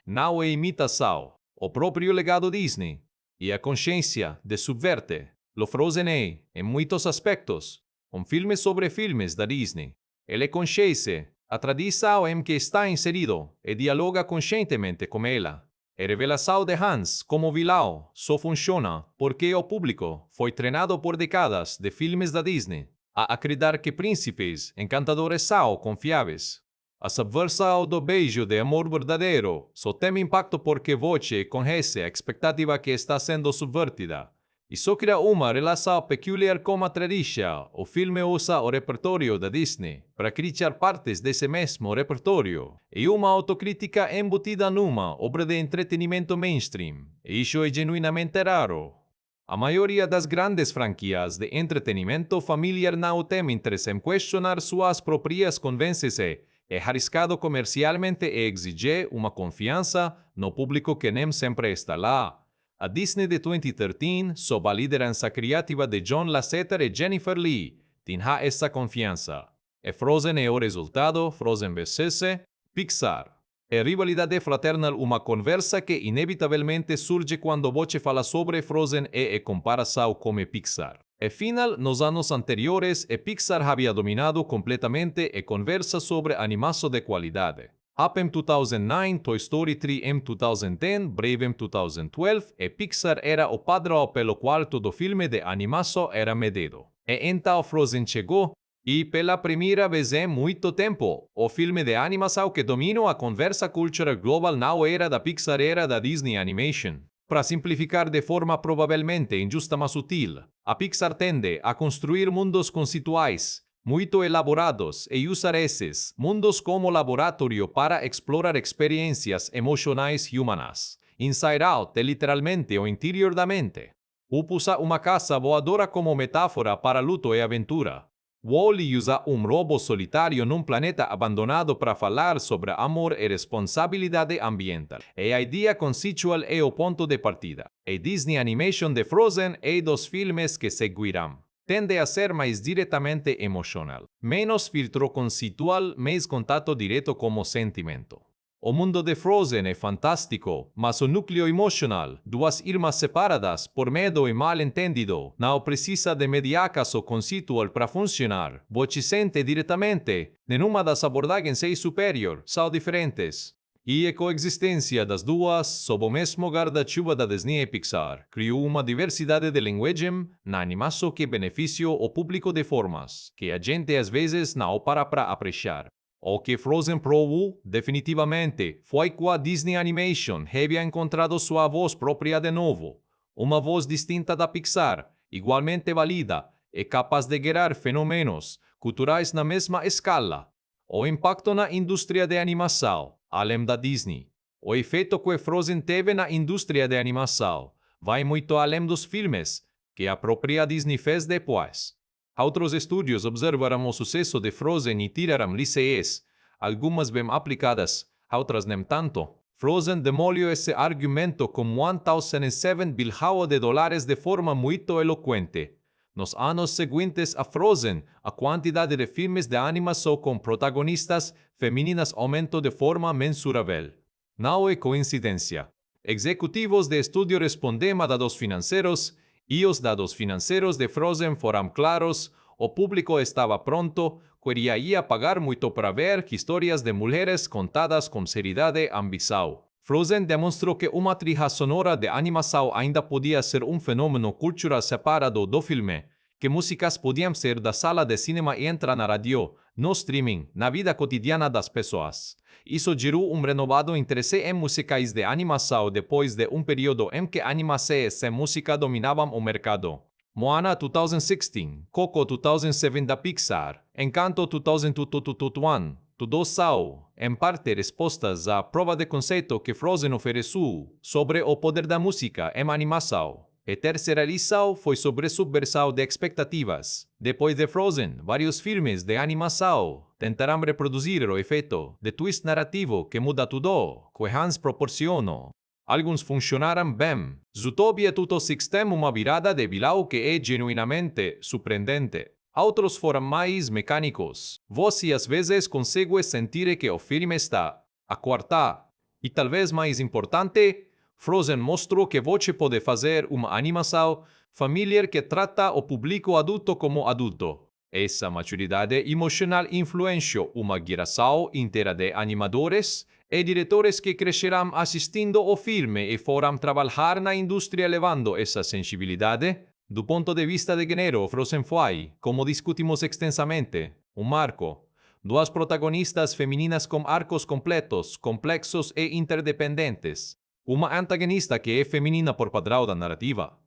Não é imitação, o próprio legado Disney, e a consciência de subverte. Lo Frozen é, em muitos aspectos, filme sobre filmes da Disney. Ele conhece a tradição em que está inserido e dialoga conscientemente com ela. A revelação de Hans como vilão só funciona porque o público foi treinado por décadas de filmes da Disney a acreditar que príncipes encantadores são confiáveis. A subversão do beijo de amor verdadeiro só tem impacto porque você conhece a expectativa que está sendo subvertida. E só cria uma relação peculiar com a tradição. O filme usa o repertório da Disney para criticar partes desse mesmo repertório e uma autocrítica embutida numa obra de entretenimento mainstream. E isso é genuinamente raro. A maioria das grandes franquias de entretenimento familiar não tem interesse em questionar suas próprias convenções e é arriscado comercialmente e exige uma confiança no público que nem sempre está lá. A Disney de 2013, sob a liderança criativa de John Lasseter e Jennifer Lee, tinha essa confiança. E Frozen é o resultado, Frozen vs. Pixar. É rivalidade fraternal uma conversa que inevitavelmente surge quando você fala sobre Frozen e a comparação com Pixar. Afinal, nos anos anteriores, Pixar havia dominado completamente a conversa sobre animação de qualidade. Up em 2009, Toy Story 3 em 2010, Brave em 2012, e Pixar era o padrão pelo qual todo filme de animação era medido. E então Frozen chegou, e pela primeira vez em muito tempo, o filme de animação que dominou a conversa cultural global não era da Pixar, era da Disney Animation. Para simplificar de forma provavelmente injusta mas sutil, a Pixar tende a construir mundos conceituais, muito elaborados e usar esses mundos como laboratório para explorar experiências emocionais humanas. Inside Out é literalmente o interior da mente. Usa uma casa voadora como metáfora para luto e aventura. Wall-E usa robô solitário num planeta abandonado para falar sobre amor e responsabilidade ambiental. E a ideia conceitual é o ponto de partida. A Disney Animation de Frozen e dos filmes que seguirão tende a ser mais diretamente emocional. Menos filtro conceitual, mais contato direto como sentimento. O mundo de Frozen é fantástico, mas o núcleo emocional, duas irmãs separadas por medo e mal-entendido, não precisa de mediacaso conceitual para funcionar. Você sente diretamente, nenhuma das abordagens é superior, são diferentes. E a coexistência das duas, sob o mesmo guarda-chuva da Disney e Pixar, criou uma diversidade de linguagem na animação que beneficiou o público de formas que a gente às vezes não para apreciar. O que Frozen provou, definitivamente, foi que a Disney Animation havia encontrado sua voz própria de novo. Uma voz distinta da Pixar, igualmente válida e capaz de gerar fenômenos culturais na mesma escala. O impacto na indústria de animação, além da Disney. O efeito que Frozen teve na indústria de animação vai muito além dos filmes que a própria Disney fez depois. Outros estúdios observaram o sucesso de Frozen e tiraram lições, algumas bem aplicadas, outras nem tanto. Frozen demoliu esse argumento com 1.007 bilhões de forma muito eloquente. Nos anos seguintes a Frozen, a quantidade de filmes de animação com protagonistas femininas aumentou de forma mensurável. Não é coincidência. Executivos de estúdio responderam a dados financeiros, e os dados financeiros de Frozen foram claros, o público estava pronto, queria pagar muito para ver que histórias de mulheres contadas com seriedade e ambição. Frozen demonstrou que uma trilha sonora de animação ainda podia ser um fenômeno cultural separado do filme, que músicas podiam ser da sala de cinema e entrar na rádio, no streaming, na vida cotidiana das pessoas. Isso gerou renovado interesse em musicais de animação depois de período em que animações sem música dominavam o mercado. Moana 2016, Coco 2007 da Pixar, Encanto 2021, tudo são, em parte, respostas à prova de conceito que Frozen ofereceu sobre o poder da música em animação. A terceira lição foi sobre subversão de expectativas. Depois de Frozen, vários filmes de animação tentarão reproduzir o efeito de twist narrativo que muda tudo, que Hans proporciona. Alguns funcionaram bem. Zootopia tutto sistema uma virada de vilão que é genuinamente surpreendente. Outros foram mais mecânicos. Você às vezes consegue sentir que o filme está a cortar. E talvez mais importante, Frozen mostrou que você pode fazer uma animação familiar que trata o público adulto como adulto. Essa maturidade emocional influenciou uma geração inteira de animadores e diretores que crescerão assistindo ao filme e foram trabalhar na indústria levando essa sensibilidade. Do ponto de vista de género, Frozen foi, como discutimos extensamente, marco. Duas protagonistas femininas com arcos completos, complexos e interdependentes. Uma antagonista que é feminina por padrão da narrativa.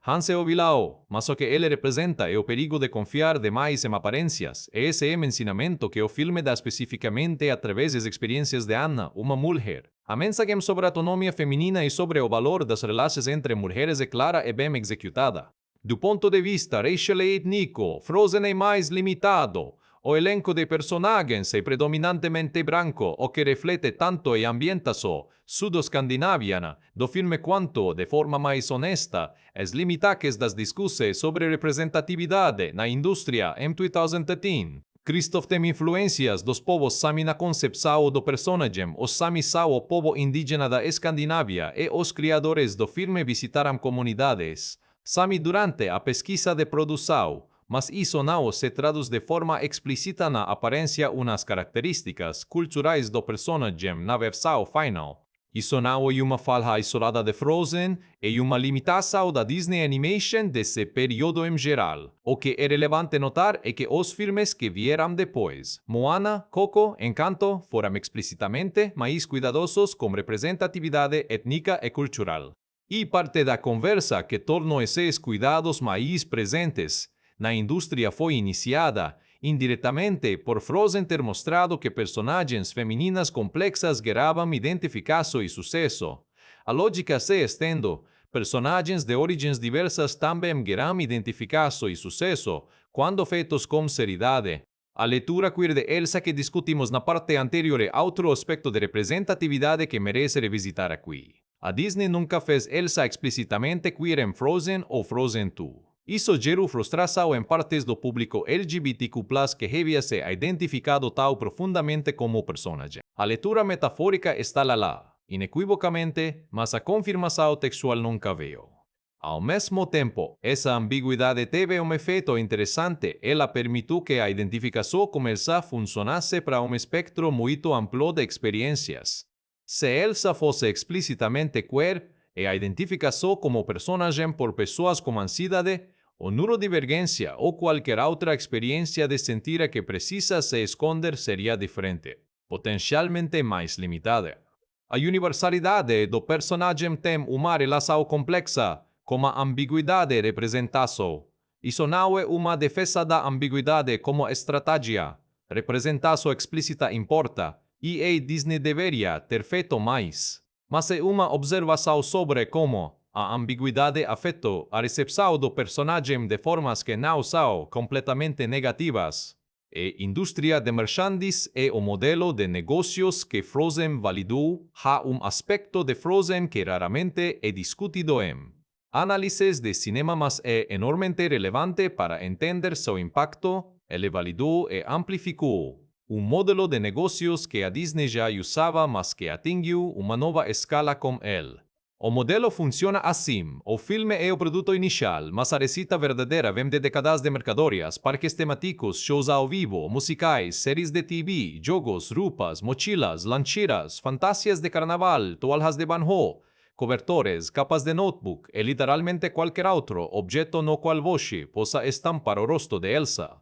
Hans é o vilão, mas o que ele representa é o perigo de confiar demais em aparências. E esse é o ensinamento que o filme dá especificamente através das experiências de Anna, uma mulher. A mensagem sobre a autonomia feminina e sobre o valor das relações entre mulheres é clara e bem executada. Do ponto de vista racial e étnico, Frozen é mais limitado. O elenco de personagens é predominantemente branco, o que reflete tanto a ambientação sudo-escandinaviana do filme quanto, de forma mais honesta, as limitações das discussões sobre representatividade na indústria em 2013. Christoph tem influências dos povos Sami na concepção do personagem. Os Sami são o povo indígena da Escandinávia e os criadores do filme visitaram comunidades Sami durante a pesquisa de produção, mas isso não se traduz de forma explícita na aparência umas características culturais do personagem na versão final. Isso não é uma falha isolada de Frozen, é uma limitação da Disney Animation desse período em geral. O que é relevante notar é que os filmes que vieram depois, Moana, Coco, Encanto, foram explicitamente mais cuidadosos com representatividade étnica e cultural. E parte da conversa que tornou esses cuidados mais presentes na indústria foi iniciada indiretamente por Frozen ter mostrado que personagens femininas complexas geravam identificação e sucesso. A lógica se estende. Personagens de origens diversas também geram identificação e sucesso quando feitos com seriedade. A leitura queer de Elsa que discutimos na parte anterior é outro aspecto de representatividade que merece revisitar aqui. A Disney nunca fez Elsa explicitamente queer em Frozen ou Frozen 2. Isso gerou frustração em partes do público LGBTQ+, que havia se identificado tão profundamente como personagem. A leitura metafórica está lá, inequivocamente, mas a confirmação textual nunca veio. Ao mesmo tempo, essa ambiguidade teve um efeito interessante. Ela permitiu que a identificação com Elsa funcionasse para um espectro muito amplo de experiências. Se Elsa fosse explicitamente queer, e a identificação como personagem por pessoas com ansiedade, ou neurodivergência ou qualquer outra experiência de sentir que precisa se esconder seria diferente, potencialmente mais limitada. A universalidade do personagem tem uma relação complexa com a ambiguidade representação. Isso não é uma defesa da ambiguidade como estratégia. Representação explícita importa, e a Disney deveria ter feito mais. Mas é uma observação sobre como a ambiguidade afetou a recepção do personagem de formas que não são completamente negativas. A indústria de merchandising e o modelo de negócios que Frozen validou há aspecto de Frozen que raramente é discutido em análises de cinema, mas é enormemente relevante para entender seu impacto. Ele validou e amplificou modelo de negócios que a Disney já usava, mas que atingiu uma nova escala com ele. O modelo funciona assim. O filme é o produto inicial, mas a receita verdadeira vem de décadas de mercadorias, parques temáticos, shows ao vivo, musicais, séries de TV, jogos, roupas, mochilas, lancheiras, fantasias de carnaval, toalhas de banho, cobertores, capas de notebook e literalmente qualquer outro objeto no qual você possa estampar o rosto de Elsa.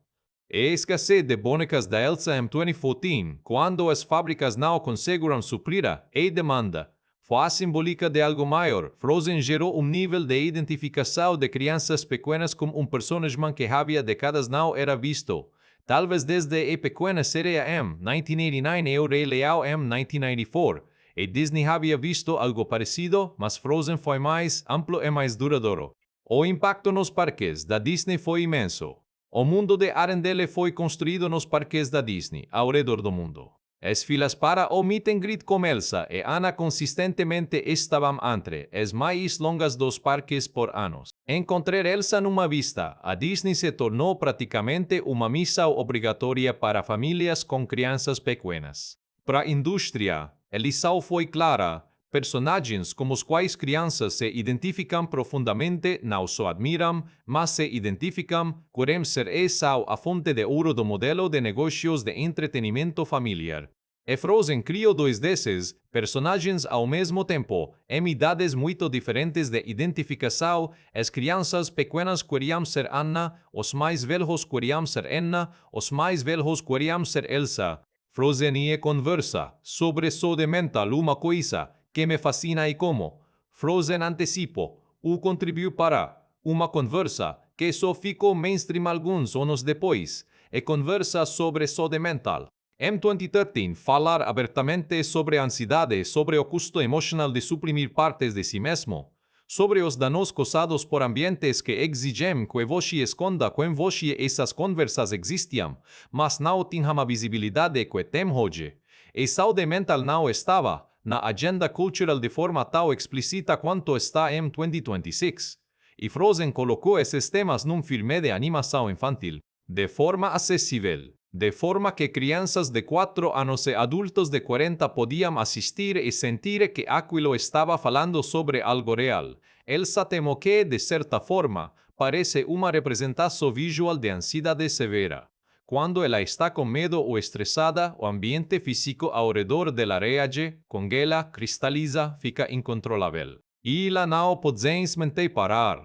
A escassez de bonecas da Elsa em 2014, quando as fábricas não conseguiram suprir a demanda, Foi simbólica de algo maior. Frozen gerou nível de identificação de crianças pequenas com personagem que havia décadas não era visto. Talvez desde a pequena série M, 1989 e o Rei Leão M, 1994. E Disney havia visto algo parecido, mas Frozen foi mais amplo e mais duradouro. O impacto nos parques da Disney foi imenso. O mundo de Arendelle foi construído nos parques da Disney, ao redor do mundo. As filas para o meet and greet com Elsa e Anna consistentemente estavam entre as mais longas dos parques por anos. Encontrar Elsa numa vista, a Disney se tornou praticamente uma missão obrigatória para famílias com crianças pequenas. Para a indústria, a lição foi clara. Personagens com os quais crianças se identificam profundamente não só admiram, mas se identificam, querem ser essa a fonte de ouro do modelo de negócios de entretenimento familiar. E Frozen criou dois desses personagens ao mesmo tempo, em idades muito diferentes de identificação. As crianças pequenas queriam ser Anna, os mais velhos queriam ser Anna, os mais velhos queriam ser Elsa. Frozen e conversa sobre saúde mental, uma coisa que me fascina e como Frozen antecipo o contribuiu para uma conversa que só ficou mainstream alguns anos depois, e conversa sobre saúde mental. Em 2013, falar abertamente sobre a ansiedade, sobre o custo emocional de suprimir partes de si mesmo, sobre os danos causados por ambientes que exigem que você esconda com você essas conversas existiam, mas não tinham a visibilidade que tem hoje. E saúde mental não estava na agenda cultural de forma tão explícita quanto está em 2026. E Frozen colocou esses temas num filme de animação infantil, de forma acessível, de forma que crianças de 4 anos e adultos de 40 podiam assistir e sentir que aquilo estava falando sobre algo real. Elsa temo que, de certa forma, parece uma representação visual de ansiedade severa. Quando ela está com medo ou estressada, o ambiente físico ao redor dela reage, congela, cristaliza, fica incontrolável. E ela não pode simplesmente parar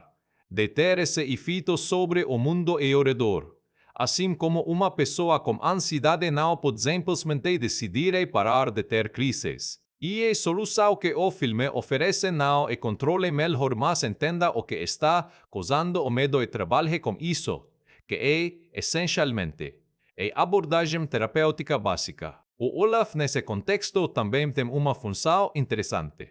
de ter esse efeito sobre o mundo ao redor. Assim como uma pessoa com ansiedade não pode simplesmente decidir e parar de ter crises. E a solução que o filme oferece não é controle melhor, mas entenda o que está causando o medo e trabalhe com isso, que é, essencialmente, a abordagem terapêutica básica. O Olaf, nesse contexto, também tem uma função interessante.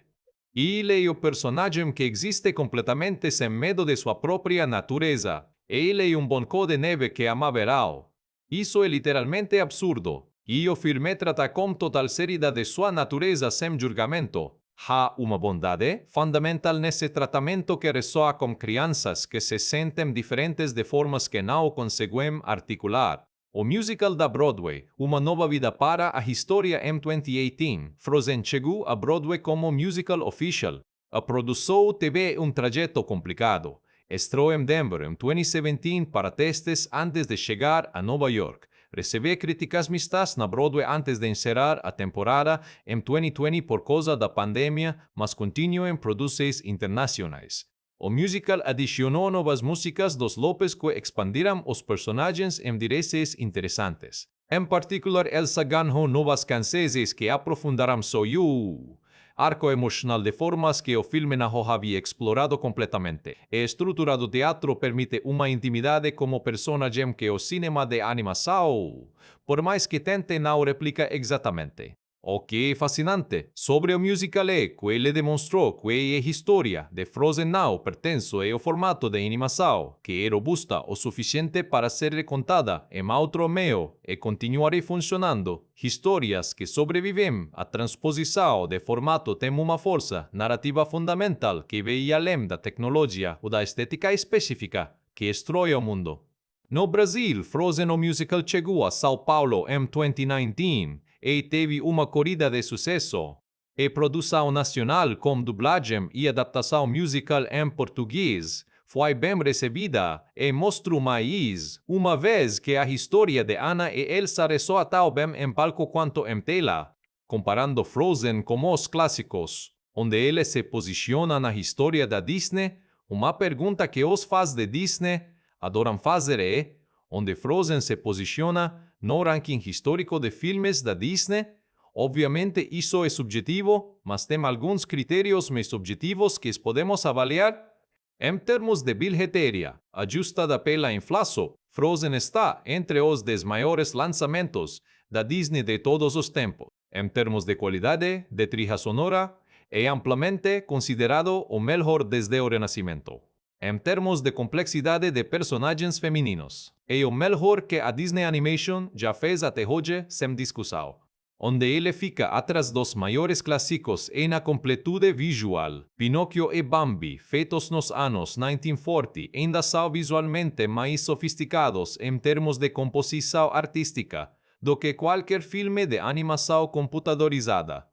Ele é o personagem que existe completamente sem medo de sua própria natureza. Ele é um boneco de neve que ama verão. Isso é literalmente absurdo. E o filme trata com total seriedade sua natureza sem julgamento. Há uma bondade fundamental nesse tratamento que ressoa com crianças que se sentem diferentes de formas que não conseguem articular. O musical da Broadway, Uma Nova Vida para a História em 2018, Frozen chegou a Broadway como musical official. A produção teve um trajeto complicado. Estreou em Denver em 2017 para testes antes de chegar a Nova York. Recebeu críticas mistas na Broadway antes de encerrar a temporada em 2020 por causa da pandemia, mas continua em produções internacionais. O musical adicionou novas músicas dos Lopes que expandiram os personagens em direções interessantes. Em particular, Elsa ganhou novas canções que aprofundaram seu arco emocional de formas que o filme não havia explorado completamente. A estrutura do teatro permite uma intimidade como personagem que o cinema de animação, por mais que tente, não replica exatamente. O que é fascinante sobre o musical é que ele demonstrou que a história de Frozen não pertence ao formato de animação, que é robusta o suficiente para ser contada em outro meio e continuar funcionando. Histórias que sobrevivem à transposição de formato têm uma força narrativa fundamental que vai além da tecnologia ou da estética específica que destrói o mundo. No Brasil, Frozen o musical chegou a São Paulo em 2019 e teve uma corrida de sucesso. A produção nacional com dublagem e adaptação musical em português foi bem recebida e mostrou mais uma vez que a história de Anna e Elsa ressoa tão bem em palco quanto em tela, comparando Frozen com os clássicos, onde ele se posiciona na história da Disney. Uma pergunta que os fãs de Disney adoram fazer é onde Frozen se posiciona no ranking histórico de filmes da Disney, Obviamente isso é subjetivo, mas tem alguns critérios mais objetivos que podemos avaliar. Em termos de bilheteria, ajustada pela inflação, Frozen está entre os 10 maiores lançamentos da Disney de todos os tempos. Em termos de qualidade de trilha sonora, é amplamente considerado o melhor desde o Renascimento. Em termos de complexidade de personagens femininos, é o melhor que a Disney Animation já fez até hoje sem discussão. Onde ele fica atrás dos maiores clássicos na completude visual. Pinóquio e Bambi, feitos nos anos 1940, ainda são visualmente mais sofisticados em termos de composição artística do que qualquer filme de animação computadorizada.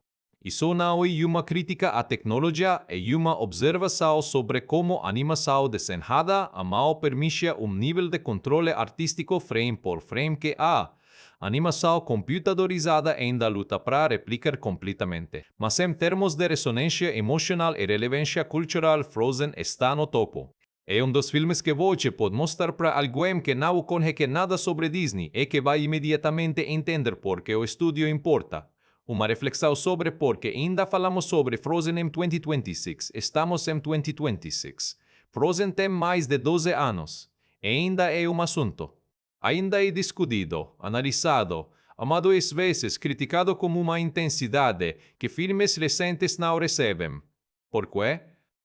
Isso não é uma crítica à tecnologia, é uma observação sobre como a animação desenhada a mão permite nível de controle artístico frame por frame que a animação computadorizada ainda luta para replicar completamente. Mas em termos de ressonância emocional e relevância cultural, Frozen está no topo. É dos filmes que você pode mostrar para alguém que não conhece nada sobre Disney e que vai imediatamente entender por que o estúdio importa. Uma reflexão sobre por que ainda falamos sobre Frozen em 2026. Estamos em 2026. Frozen tem mais de 12 anos. E ainda é um assunto. Ainda é discutido, analisado, amado às vezes criticado com uma intensidade que filmes recentes não recebem. Por quê?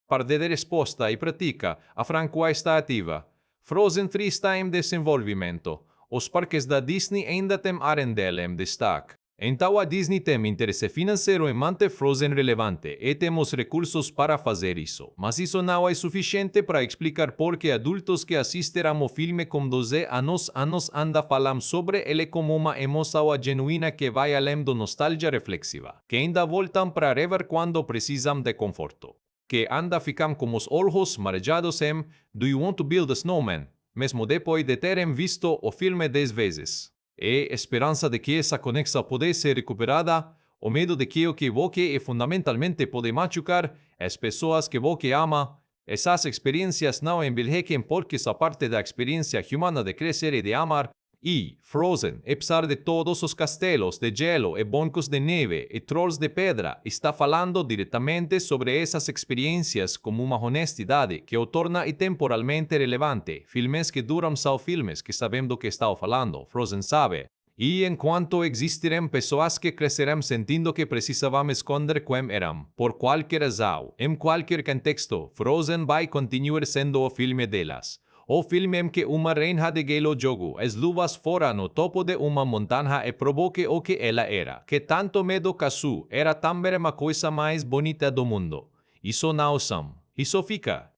Para dar resposta e prática, a franquia está ativa. Frozen 3 está em desenvolvimento. Os parques da Disney ainda têm Arendelle em destaque. Então a Disney tem interesse financeiro em manter Frozen relevante e temos recursos para fazer isso. Mas isso não é suficiente para explicar por que adultos que assistiram ao filme com 12 anos ainda falam sobre ele como uma emoção genuína que vai além da nostalgia reflexiva, que ainda voltam para rever quando precisam de conforto, que ainda ficam com os olhos marejados em Do You Want to Build a Snowman? Mesmo depois de terem visto o filme 10 vezes. E esperança de que essa conexão pudesse ser recuperada, o medo de que o que você fundamentalmente pode machucar as pessoas que você ama. Essas experiências não envelhecem porque são parte da experiência humana de crescer e de amar. E Frozen, apesar de todos os castelos de gelo e bancos de neve e trolls de pedra, está falando diretamente sobre essas experiências como uma honestidade que o torna temporalmente relevante. Filmes que duram são filmes que sabem do que estão falando, Frozen sabe. E enquanto existirem pessoas que crescerão sentindo que precisavam esconder quem eram, por qualquer razão, em qualquer contexto, Frozen vai continuar sendo o filme delas. O filme em que uma reina de gelo jogou as luvas fora no topo de uma montanha e provou que o que ela era, que tanto medo causou, era também a coisa mais bonita do mundo. Isso não são. Isso fica.